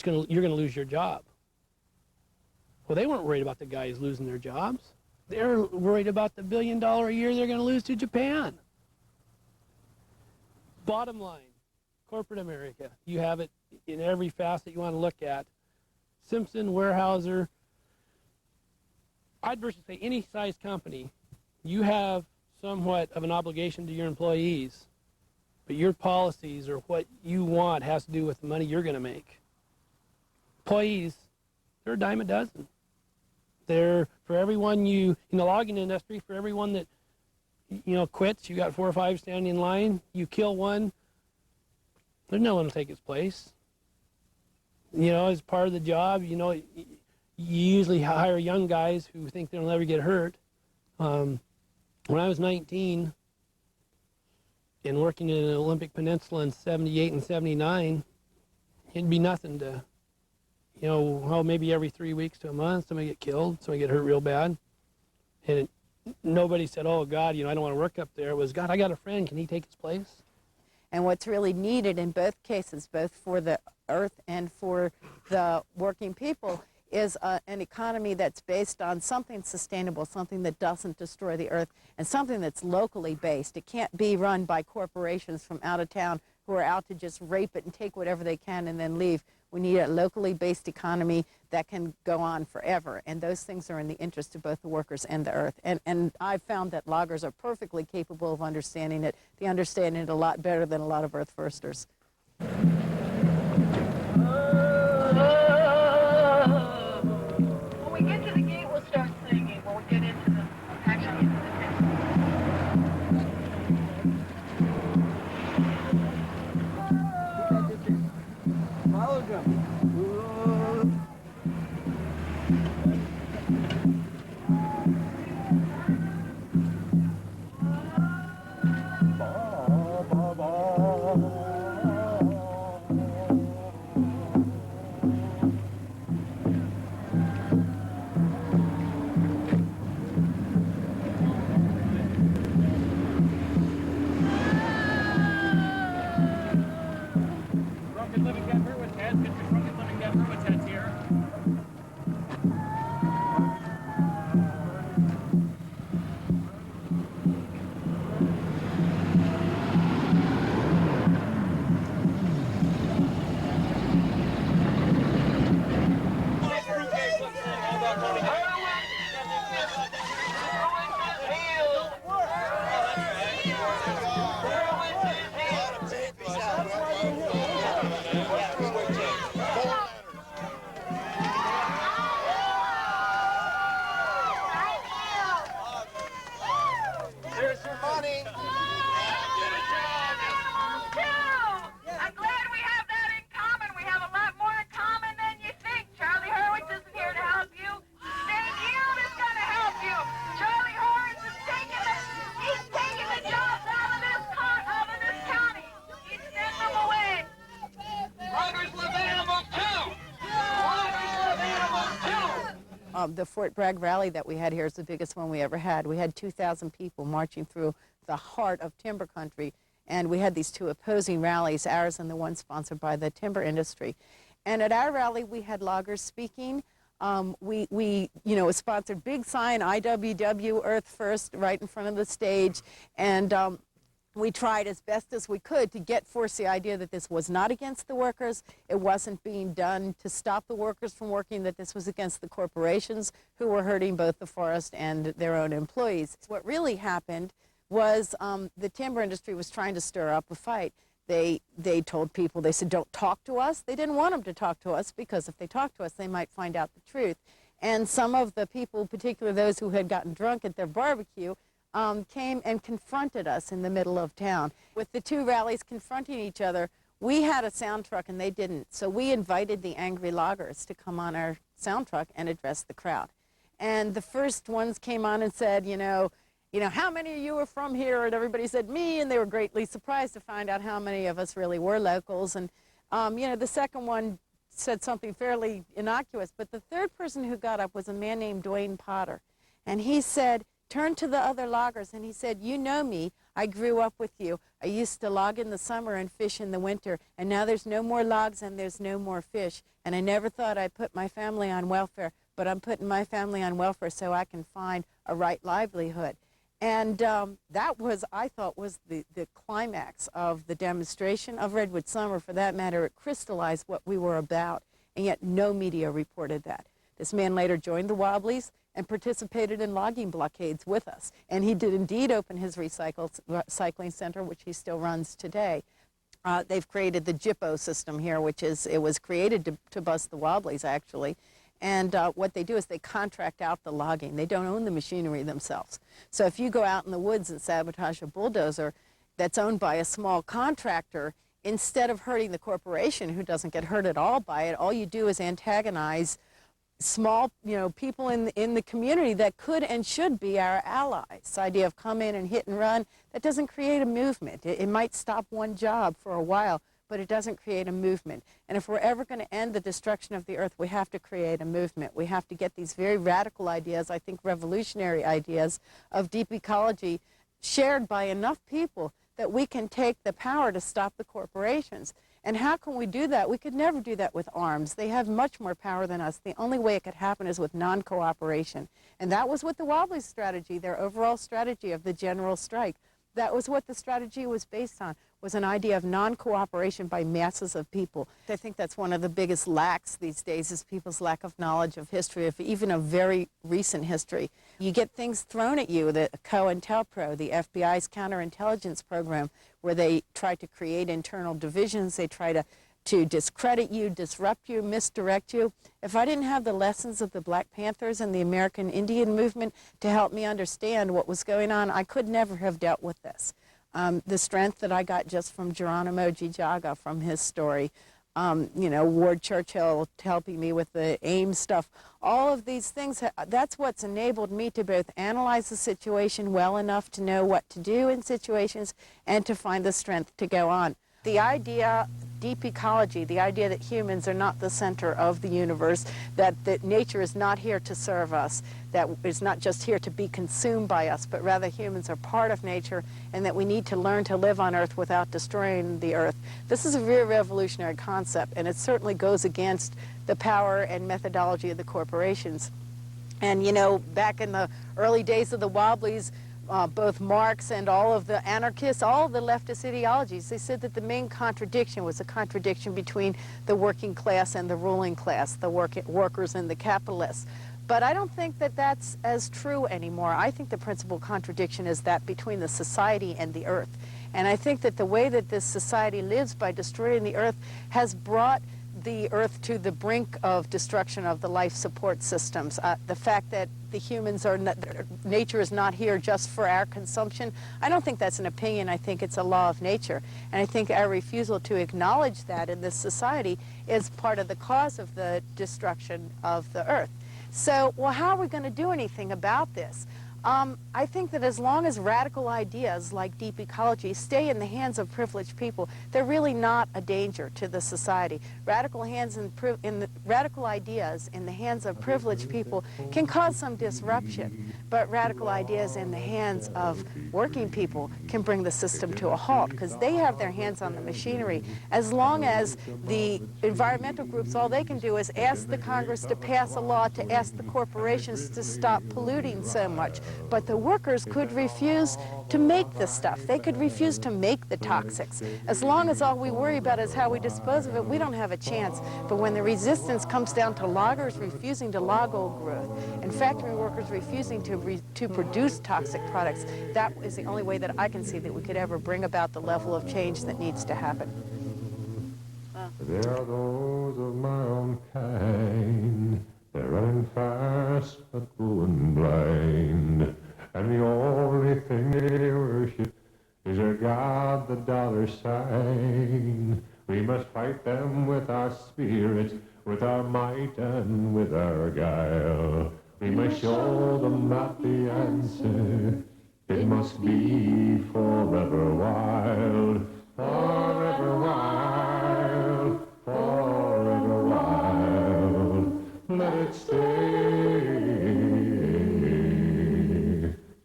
you're going to lose your job. Well, they weren't worried about the guys losing their jobs. They're worried about the $1 billion a year they're going to lose to Japan. Bottom line, corporate America, you have it in every facet you want to look at. Simpson, Weyerhaeuser, I'd virtually say any size company, you have somewhat of an obligation to your employees, but your policies or what you want has to do with the money you're going to make. Employees, they're a dime a dozen. They're, for everyone in the logging industry, for everyone that, quits, you got 4 or 5 standing in line, you kill one, there's no one to take its place. As part of the job, you usually hire young guys who think they'll never get hurt. When I was 19 and working in an Olympic Peninsula in 78 and 79, it'd be nothing to, maybe every 3 weeks to a month, somebody get killed, somebody get hurt real bad. And nobody said, oh, God, I don't want to work up there. It was, God, I got a friend. Can he take his place? And what's really needed in both cases, both for the earth and for the working people, is an economy that's based on something sustainable, something that doesn't destroy the earth, and something that's locally based. It can't be run by corporations from out of town who are out to just rape it and take whatever they can and then leave. We need a locally based economy that can go on forever, and those things are in the interest of both the workers and the earth. And I've found that loggers are perfectly capable of understanding it. They understand it a lot better than a lot of earth firsters. When we get to the gate, we'll start singing. When we get into the, actually into the your money. I'm glad we have that in common. We have a lot more in common than you think. Charlie Hurwitz isn't here to help you. State Yield is going to help you. Charlie Hurwitz is he's taking the jobs out of this county. He's sending them away. Riders love animals too. Riders love animals too. The Fort Bragg rally that we had here is the biggest one we ever had. We had 2,000 people marching through the heart of timber country, and we had these two opposing rallies, ours and the one sponsored by the timber industry. And at our rally, we had loggers speaking. We sponsored big sign, IWW, Earth First, right in front of the stage, and we tried as best as we could to force the idea that this was not against the workers, it wasn't being done to stop the workers from working, that this was against the corporations who were hurting both the forest and their own employees. What really happened was the timber industry was trying to stir up a fight. They told people, they said, don't talk to us. They didn't want them to talk to us because if they talked to us, they might find out the truth. And some of the people, particularly those who had gotten drunk at their barbecue, came and confronted us in the middle of town. With the two rallies confronting each other, we had a sound truck and they didn't. So we invited the angry loggers to come on our sound truck and address the crowd. And the first ones came on and said, how many of you are from here? And everybody said, me, and they were greatly surprised to find out how many of us really were locals. And, the second one said something fairly innocuous, but the third person who got up was a man named Dwayne Potter. And he said, turned to the other loggers, and he said, you know me, I grew up with you. I used to log in the summer and fish in the winter, and now there's no more logs and there's no more fish. And I never thought I'd put my family on welfare, but I'm putting my family on welfare so I can find a right livelihood. And that was, I thought, was the climax of the demonstration of Redwood Summer. For that matter, it crystallized what we were about, and yet no media reported that. This man later joined the Wobblies and participated in logging blockades with us. And he did indeed open his recycling center, which he still runs today. They've created the JIPO system here, it was created to bust the Wobblies, actually. And what they do is they contract out the logging. They don't own the machinery themselves. So if you go out in the woods and sabotage a bulldozer that's owned by a small contractor, instead of hurting the corporation, who doesn't get hurt at all by it, all you do is antagonize small, people in the community that could and should be our allies. This idea of come in and hit and run, that doesn't create a movement. It might stop one job for a while, but it doesn't create a movement. And if we're ever going to end the destruction of the earth, we have to create a movement. We have to get these very radical ideas, I think revolutionary ideas, of deep ecology shared by enough people that we can take the power to stop the corporations. And how can we do that? We could never do that with arms. They have much more power than us. The only way it could happen is with non-cooperation. And that was what the Wobblies' strategy, their overall strategy of the general strike, that was what the strategy was based on, was an idea of non-cooperation by masses of people. I think that's one of the biggest lacks these days, is people's lack of knowledge of history, of even of very recent history. You get things thrown at you, the COINTELPRO, the FBI's counterintelligence program, where they try to create internal divisions, they try to discredit you, disrupt you, misdirect you. If I didn't have the lessons of the Black Panthers and the American Indian movement to help me understand what was going on, I could never have dealt with this. The strength that I got just from Geronimo Gijaga, from his story, Ward Churchill helping me with the AIM stuff, all of these things, that's what's enabled me to both analyze the situation well enough to know what to do in situations and to find the strength to go on. The idea, deep ecology, the idea that humans are not the center of the universe, that nature is not here to serve us, that it's not just here to be consumed by us, but rather humans are part of nature, and that we need to learn to live on Earth without destroying the Earth. This is a very revolutionary concept, and it certainly goes against the power and methodology of the corporations. And back in the early days of the Wobblies, both Marx and all of the anarchists, all of the leftist ideologies, they said that the main contradiction was a contradiction between the working class and the ruling class, the workers and the capitalists. But I don't think that that's as true anymore. I think the principal contradiction is that between the society and the earth. And I think that the way that this society lives by destroying the earth has brought the earth to the brink of destruction of the life support systems. The fact that the humans are not, nature is not here just for our consumption. I don't think that's an opinion. I think it's a law of nature. And I think our refusal to acknowledge that in this society is part of the cause of the destruction of the earth. So, well, how are we going to do anything about this? I think that as long as radical ideas like deep ecology stay in the hands of privileged people, they're really not a danger to the society. Radical ideas in the hands of privileged people can cause some disruption, but radical ideas in the hands of working people can bring the system to a halt because they have their hands on the machinery. As long as the environmental groups, all they can do is ask the Congress to pass a law to ask the corporations to stop polluting so much. But the workers could refuse to make the stuff. They could refuse to make the toxics. As long as all we worry about is how we dispose of it, we don't have a chance. But when the resistance comes down to loggers refusing to log old growth and factory workers refusing to produce toxic products, that is the only way that I can see that we could ever bring about the level of change that needs to happen. They are those of my own kind. They're running fast but going blind. And the only thing they worship is their God, the dollar sign. We must fight them with our spirit, with our might and with our guile. We must show them not the answer. It must be forever wild, forever wild, forever wild. Let it stay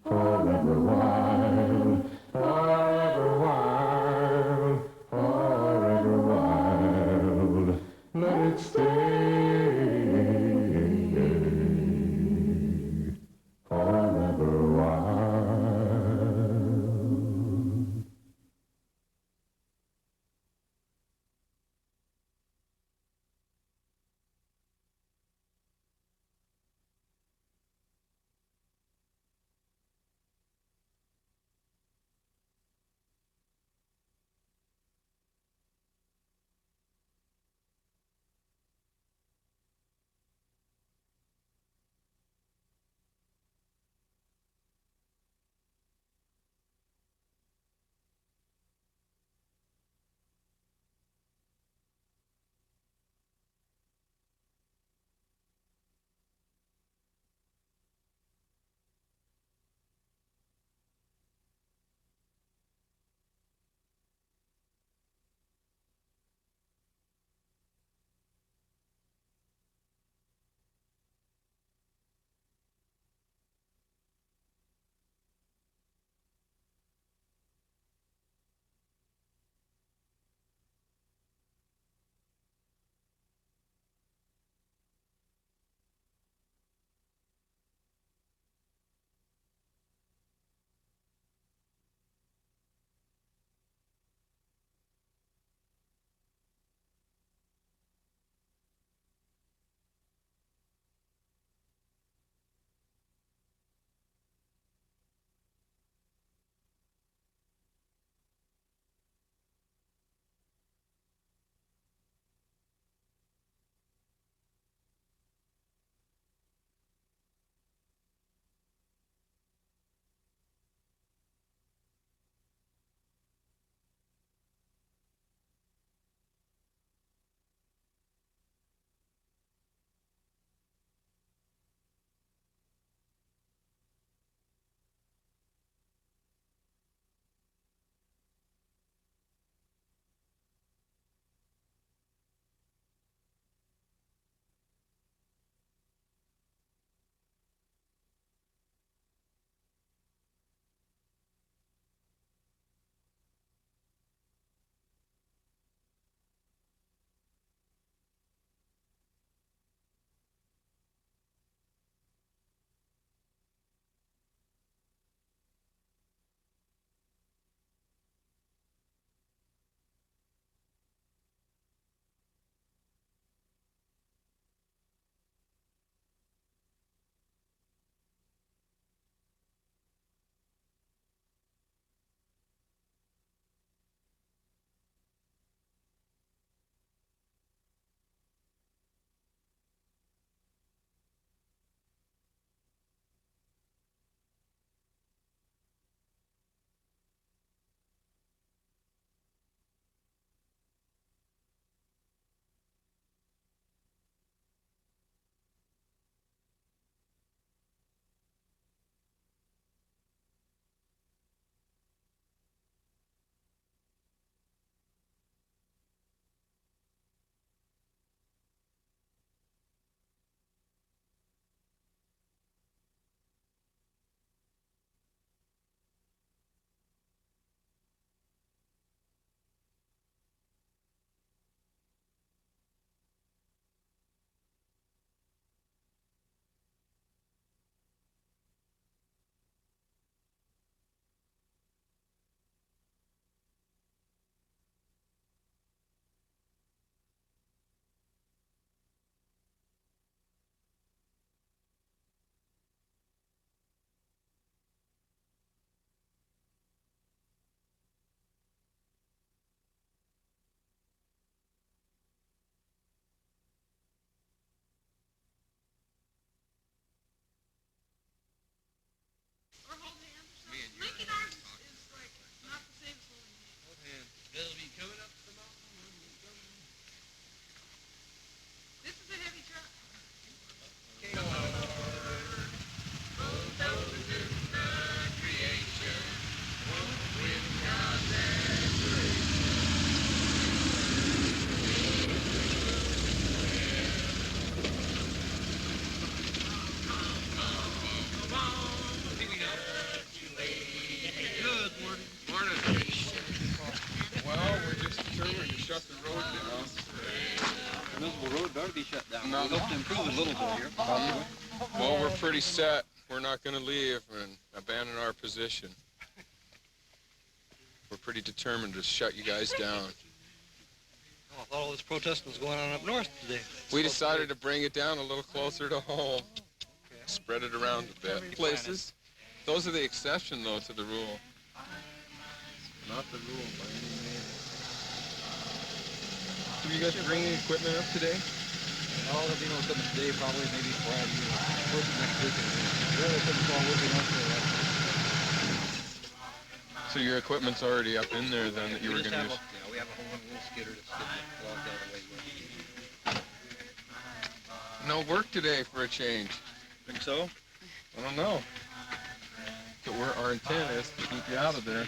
forever wild, forever wild, forever wild. Let it stay forever wild. mountain? Hope to improve a little bit here, possibly. Well, we're pretty set. We're not going to leave and abandon our position. We're pretty determined to shut you guys down. Oh, I thought all this protesting was going on up north today. We decided to bring it down a little closer to home. Okay. Spread it around a bit. Places. Those are the exception, though, to the rule. Not the rule by any means. So you guys bringing equipment up today? Oh, there'll be no equipment today, probably maybe Friday. Next week. Really equipment's all working up there. So your equipment's already up in there then that you were going to use? Yeah, we have a whole little skidder that's getting logged out of the way. No work today for a change. Think so? I don't know. But our intent is to keep you out of there.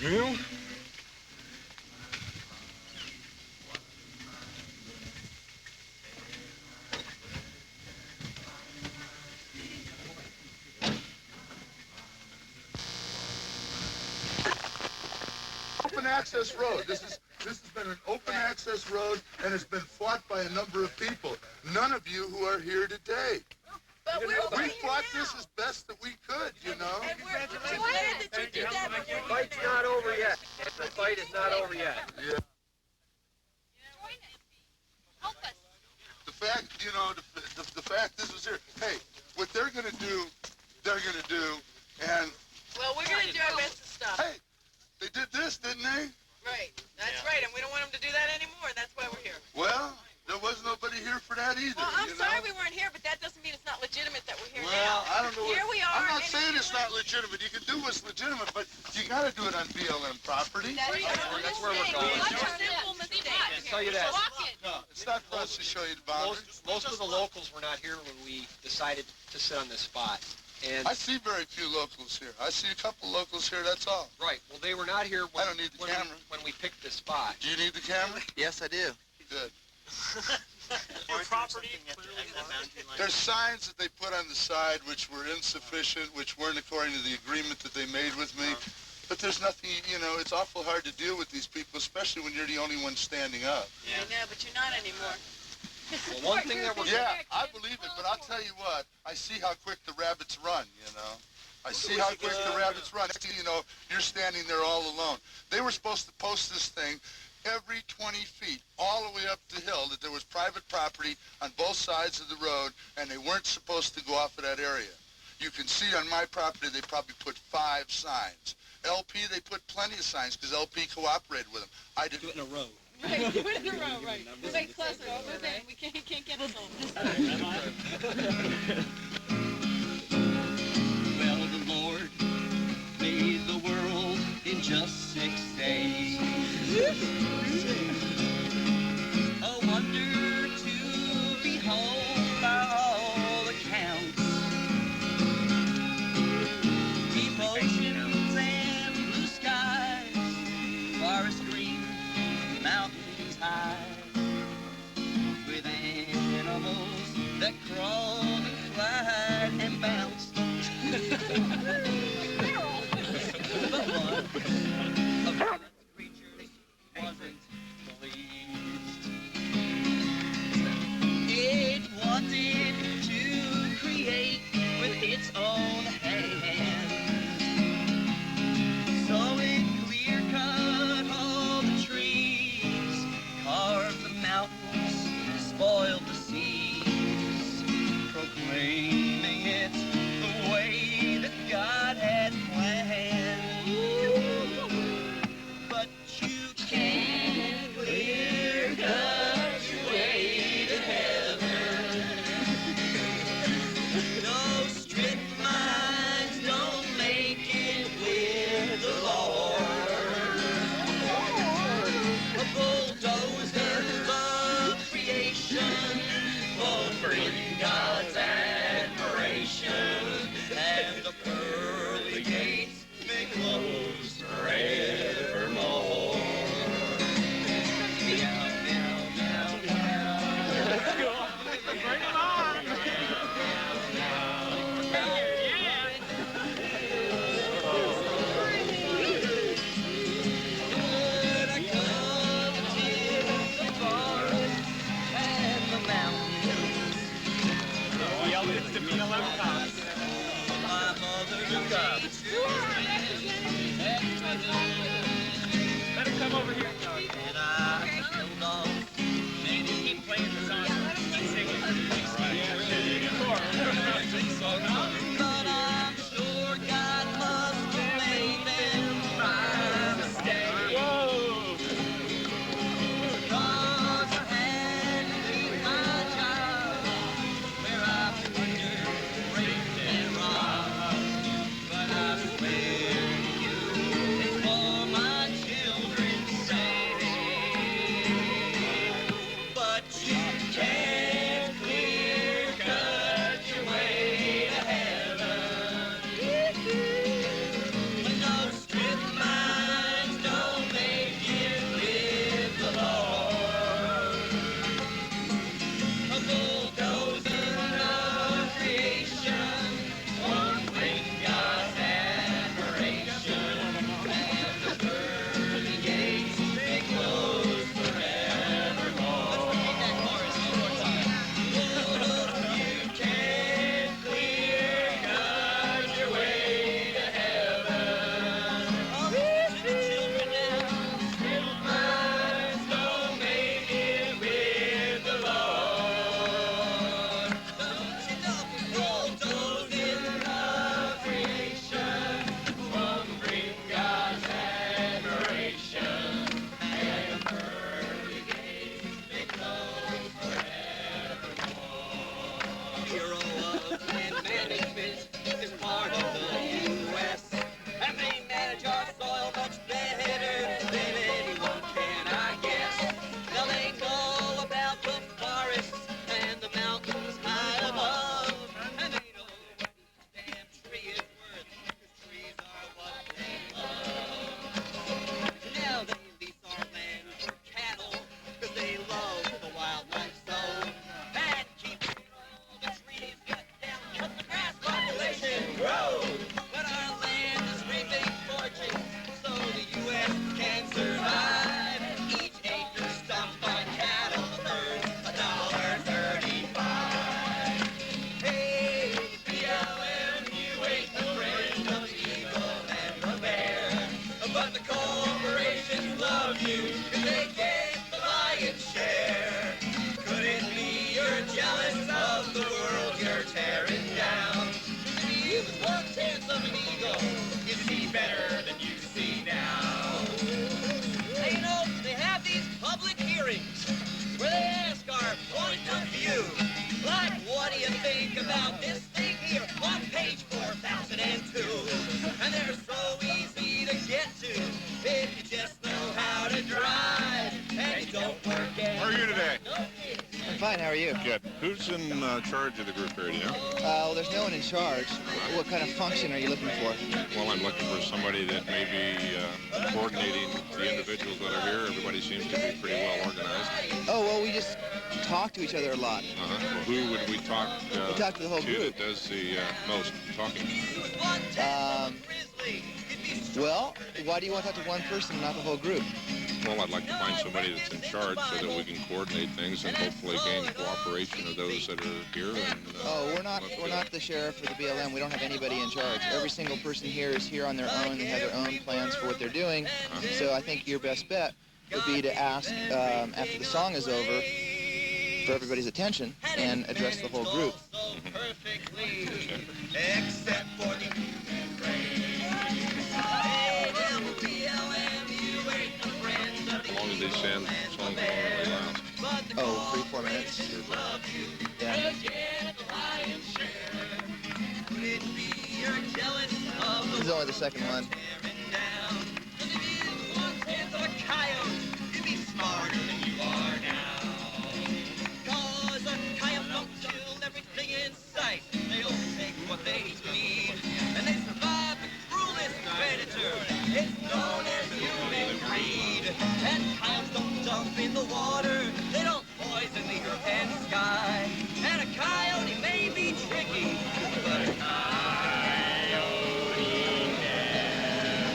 Yeah? Open access road. This has been an open access road, and it's been fought by a number of people. None of you who are here today. But we fought this as best that we could, you know. And we're glad that you did that. The fight's not over yet. The fight is not over yet. Yeah. The fact, you know, the fact this was here. Hey, what they're going to do, and... Well, we're going to do our best to stop. Hey, they did this, didn't they? Right. That's right, and we don't want them to do that anymore. That's why we're here. Well, there was nobody here for that either. Well, I'm sorry we weren't here, but that doesn't mean it's not legitimate that we're here now. Well, I don't know. Here we are. I'm not saying it's not legitimate. You can do what's legitimate, but you got to do it on BLM property. That's where we're going. That's a simple mistake. I'll tell you that. No, it's not for us to show you the boundaries. Most of the locals were not here when we decided to sit on this spot. And I see very few locals here. I see a couple locals here, that's all. Right. Well, they were not here when, I don't need the camera. When we picked this spot. Do you need the camera? Yes, I do. Good. Your property There's signs that they put on the side which were insufficient, which weren't according to the agreement that they made with me. But there's nothing, you know, it's awful hard to deal with these people, especially when you're the only one standing up. I know, but you're not anymore. Well, one thing that we're... Yeah, I believe it, but I'll tell you what, I see how quick the rabbits run, you know. I see how quick the rabbits run. You know, you're standing there all alone. They were supposed to post this thing every 20 feet, all the way up the hill, that there was private property on both sides of the road, and they weren't supposed to go off of that area. You can see on my property, they probably put 5 signs. LP, they put plenty of signs, because LP cooperated with them. I didn't... Do it in a row. Right, do it in a row, right. Move it closer, move in. We can't get us on. Well, the Lord made the world in just 6 days. A wonder to behold by all accounts. Deep oceans and blue skies, forest green, mountains high, with animals that crawled and flied and bounced. But one of the creatures wasn't pleased. It wanted to create with its own hands, so it clear-cut all the trees, carved the mountains, spoiled the seas, proclaiming it the way that God Let him come over here. Maybe keep playing the song. Keep singing. But I'm sure God must have made them by mistake. Cause I had to leave my job where I wondered, raped and robbed. But I swear to you, it's for my children's sake. But you can't clear-cut your way to heaven. No strip mines don't make you live the Lord. A bulldozer of creation won't bring God's admiration. And the pearly gates they close forevermore. Let's repeat that chorus one more time. You can't clear-cut your way to heaven. To the children now, strip mines don't make it with the Lord. Don't you know, bulldozing of creation won't bring God's admiration. And the pearly gates they close forevermore. Bureau of Land Management is part of the U.S. and they manage our soil much better than anyone can, I guess. Now they know about the forests and the mountains high above, and they know what each damn tree is worth, 'cause trees are what they love. Now they lease our land for cattle, 'cause they love the wildlife so, and keep all the trees cut down, 'cause the grass population grows. But our land is reaping fortunes, so the U.S. can survive. Each acre stumped by cattle earns $1.35. Hey, BLM, you ain't the friend of the eagle and the bear, but the corporations love you 'cause they get the lion's share. Could it be you're jealous of the world you're tearing down? Maybe you was one-tenth of an eagle. You see better than you see now. Hey, you know, they have these public hearings where they ask our point of view. Like, what do you think about this thing here on page 4002? And they're so easy to get to if you just know how to drive and you don't work at. How are you today? I'm fine, how are you? Good. Who's in charge of the group here, do you know? Well, there's no one in charge. What kind of function are you looking for? Well, I'm looking for somebody that may be coordinating the individuals that are here. Everybody seems to be pretty well organized. Oh, well, we just talk to each other a lot. Well, who would we talk, We talk to the whole group. that does the most talking? Well, why do you want to talk to one person and not the whole group? Well, I'd like to find somebody that's in charge so that we can coordinate things and hopefully gain the cooperation of those that are here. And, Oh, we're not the sheriff or the BLM. We don't have anybody in charge. Every single person here is here on their own. They have their own plans for what they're doing. So I think your best bet would be to ask after the song is over for everybody's attention and address the whole group. Except for the As long as they send songs along really loud. Oh, 3-4 minutes. Yeah. This is only the second one. You'd be smarter than you are now. 'Cause a coyote don't kill everything in sight. They only take what they need. And they survive the cruelest predator. It's known as human greed. And coyotes don't jump in the water. They don't poison the earth and sky. And a coyote may be tricky, but a coyote never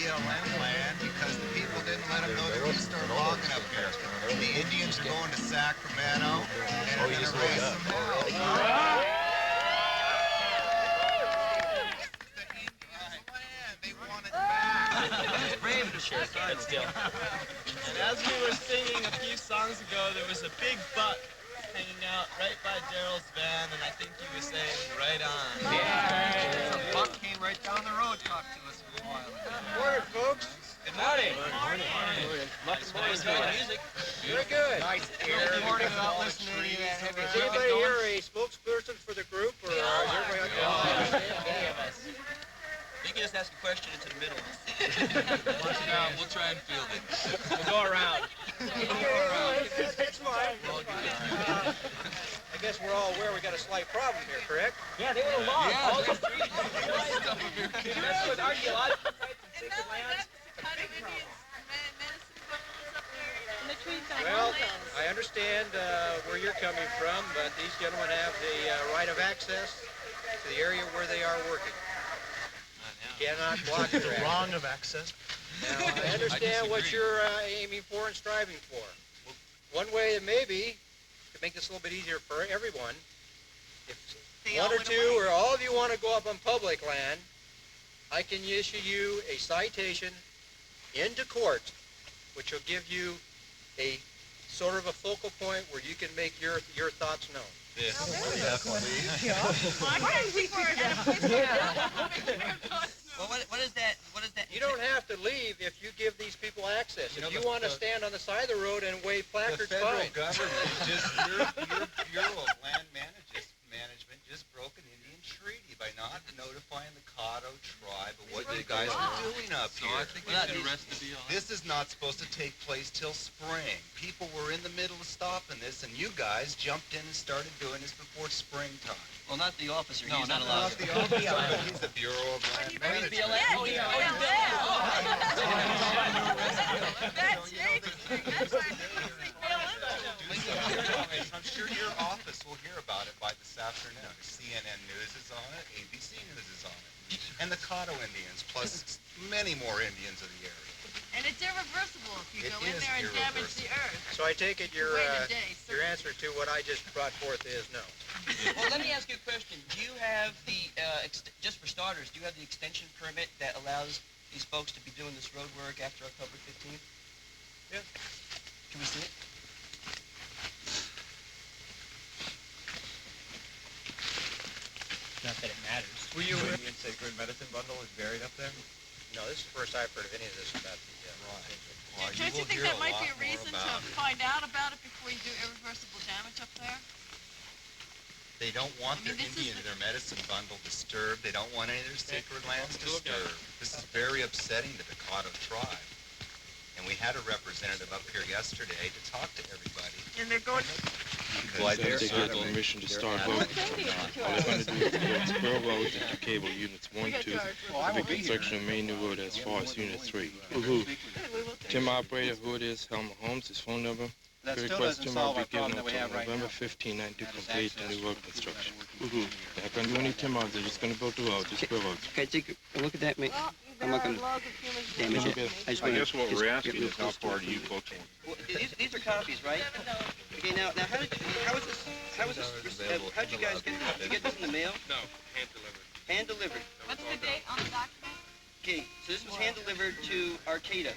BLM land because the people didn't let them know they were going to start logging up here. The Indians are going to Sacramento and are going to raise some hell. It's brave to share signs still. And as we were singing a few songs ago, there was a big buck hanging out right by Darryl's van, and I think he was saying, right on. Yeah. The buck came right down the road, talked to us for a while. Good morning, folks. Good morning. Good morning. Nice music. Very good. Nice air. Morning without listening to any of that heavy Is anybody here a spokesperson for the group, or is everybody any of us? You can just ask a question into the middle. We'll try and field it. We'll go around. It's fine. I guess we're all aware we got a slight problem here, correct? Yeah, they would have lost Yeah. all the trees. You mess with archaeological sites and sacred lands. Well, I understand where you're coming from, but these gentlemen have the right of access to the area where they are working. You cannot block their access. Wrong of access. Now, I understand what you're aiming for and striving for. One way it may be, to make this a little bit easier for everyone, if one or two or all of you want to go up on public land, I can issue you a citation into court, which will give you a sort of a focal point where you can make your thoughts known. This. Well, what is that? You don't have to leave if you give these people access. If you want to stand on the side of the road and wave placards, The federal fine. government your Bureau of Land Management just broke an Indian treaty by not notifying the Caddo tribe of what you guys were doing up here. I think we should arrest the BLM. This is not supposed to take place till spring. People were in the middle of stopping this, and you guys jumped in and started doing this before springtime. Well, not the officer. No, He's not allowed. the officer, but he's the Bureau of Land Management. I'm sure your office will hear about it by this afternoon. CNN News is on it, ABC News is on it. And the Caddo Indians, plus many more Indians of the area. And it's irreversible if you It go in is there and damage the earth. So I take it your Wait a day, your answer to what I just brought forth is no. Well, let me ask you a question. Do you have the, just for starters, do you have the extension permit that allows these folks to be doing this road work after October 15th? Yeah. Can we see it? Not that it matters. Were you in Sacred Medicine Bundle is buried up there? No, this is the first I've heard of any of this about the Don't you think that might be a reason to find out about it before you do irreversible damage up there? They don't want their Indian, their medicine bundle disturbed. They don't want any of their sacred lands disturbed. This is very upsetting to the Caddo tribe. And we had a representative up here yesterday to talk to everybody. And they're going They get permission to start work. All they're going to do is go to spur roads into cable units 1, 2, big construction of main new road as far as unit 3. Tim operator, who it is, Helmer Holmes, his phone number. That Good still question, doesn't I'll solve be our problem given that we until have right November now. 15 to complete the new road construction. They're not going to do any timber, they're just going to build the road, just spur roads. Can I take a look at that, mate? I'm not going to damage it. I guess what we're asking is how far do you folks want? Well, these are copies, right? Okay, now how did you guys get this in the mail? No, hand delivered. Hand delivered. What's the date on the document? Okay, so this was hand delivered to Arcata,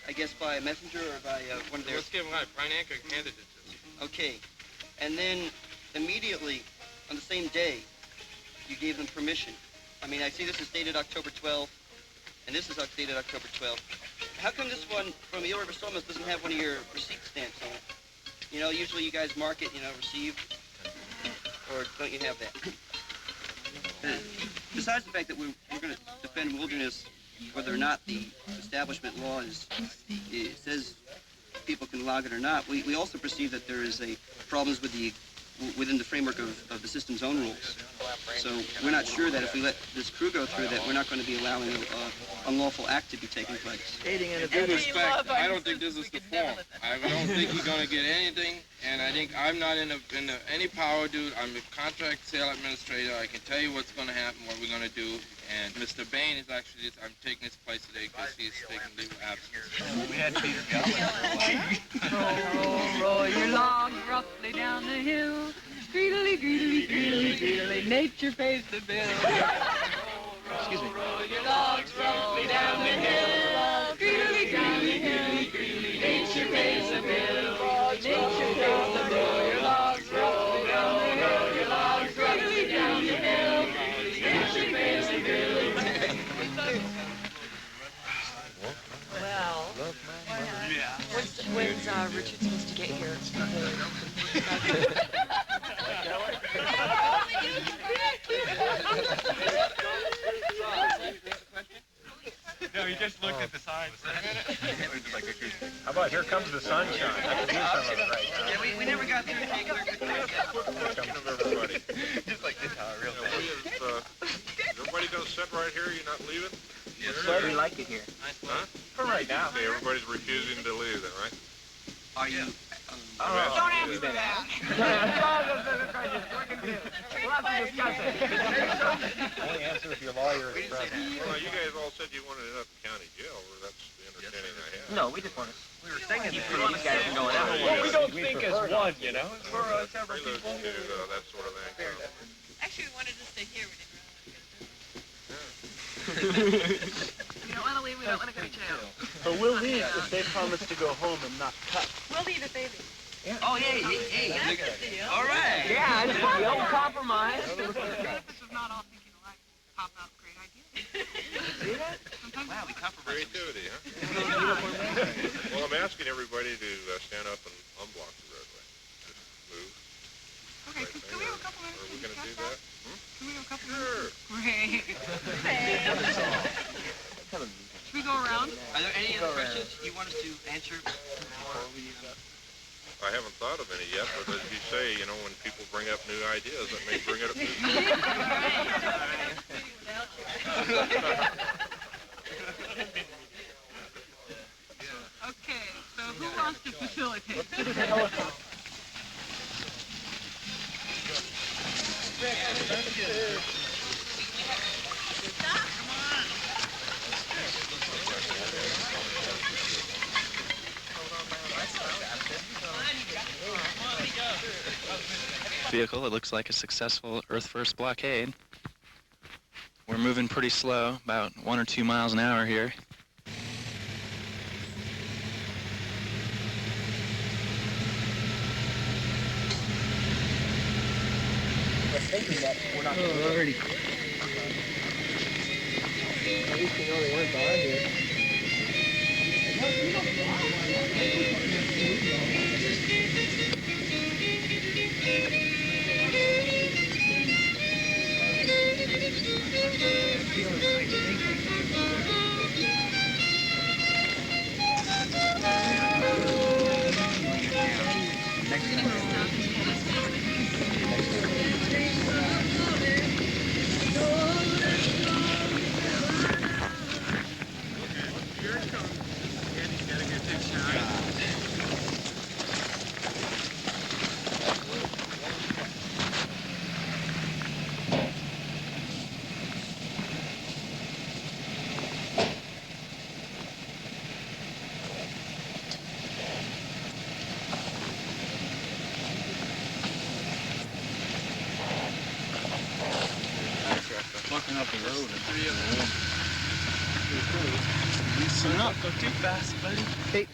I guess by a messenger or by one of their... Let's give them right. Brian Anker handed it to us. Okay, and then immediately on the same day, you gave them permission. I mean, I see this is dated October 12th, and this is dated October 12th. How come this one from El River Somas doesn't have one of your receipt stamps on it? You know, usually you guys mark it, you know, received, or don't you have that? Besides the fact that we're going to defend wilderness, whether or not the establishment law it says people can log it or not, we also perceive that there is problems with the within the framework of the system's own rules. So we're not sure that if we let this crew go through that we're not going to be allowing an unlawful act to be taking place. With due respect, I don't think this is the form. I don't think you're going to get anything, and I think I'm not in any power, dude. I'm a contract sale administrator. I can tell you what's going to happen, what we're going to do, and Mr. Bain is actually, I'm taking his place today because he's taking leave of absence. We had Peter roll your logs roughly down the hill. Greedily, greedily, greedily, greedily, nature pays the bill. Excuse me. Roll your logs roughly down the hill. Greedily, greedily, greedily, greedily, nature pays the bill. Nature pays the bill. Your logs roughly down the hill. Your logs roughly down the hill. Nature pays the bill. Well, when's Richard supposed to get here? No, he just looked at the sign for a minute. How about Here Comes the Sunshine? I can do some of it right now. Yeah, we never got through taking our good things. Thinking of everybody. Just like this, real Is everybody going to sit right here? You're not leaving? Yes, sir. We like it here. Huh? For right now. Okay, everybody's refusing to leave then, right? Are you? Don't answer that. We'll have to discuss it. Only answer if your lawyer is present. Well, you guys all said you wanted it up in county jail, or that's the understanding I had. No, we just want to. We were thinking these guys are going out. Well, we don't think as one, you know. It's for several Prelude people. to that sort of thing. Actually, we wanted to stay here. We didn't We don't want to leave. We don't want to go to jail. But we'll leave if they promise to go home and not cut. We'll leave if they leave. Yeah. Oh, hey. That's the deal. All right. Yeah, it's the old compromise. This is not all thinking alike. Pop out great ideas. See that? Wow, we compromise. Creativity, huh? Well, I'm asking everybody to stand up and unblock the roadway. Just move. Okay, can we have a couple minutes? Are we going to do that? Can we have a couple minutes? Great. Should we go around? Are there any other questions you want us to answer? I haven't thought of any yet, but as you say, you know, when people bring up new ideas, that may bring it up. Okay, so who wants to facilitate? Vehicle, it looks like a successful Earth First blockade. We're moving pretty slow, about 1 or 2 miles an hour here. Thinking that we're not going to already. At least you know they weren't on here. Fucking up the road. Loosen up. Go too fast, buddy. Hey.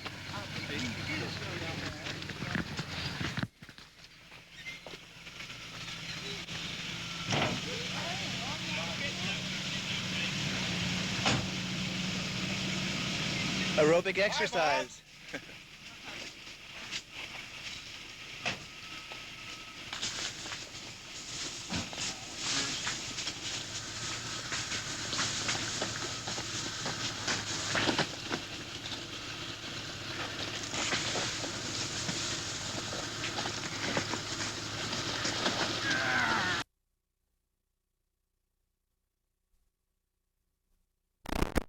Aerobic exercise.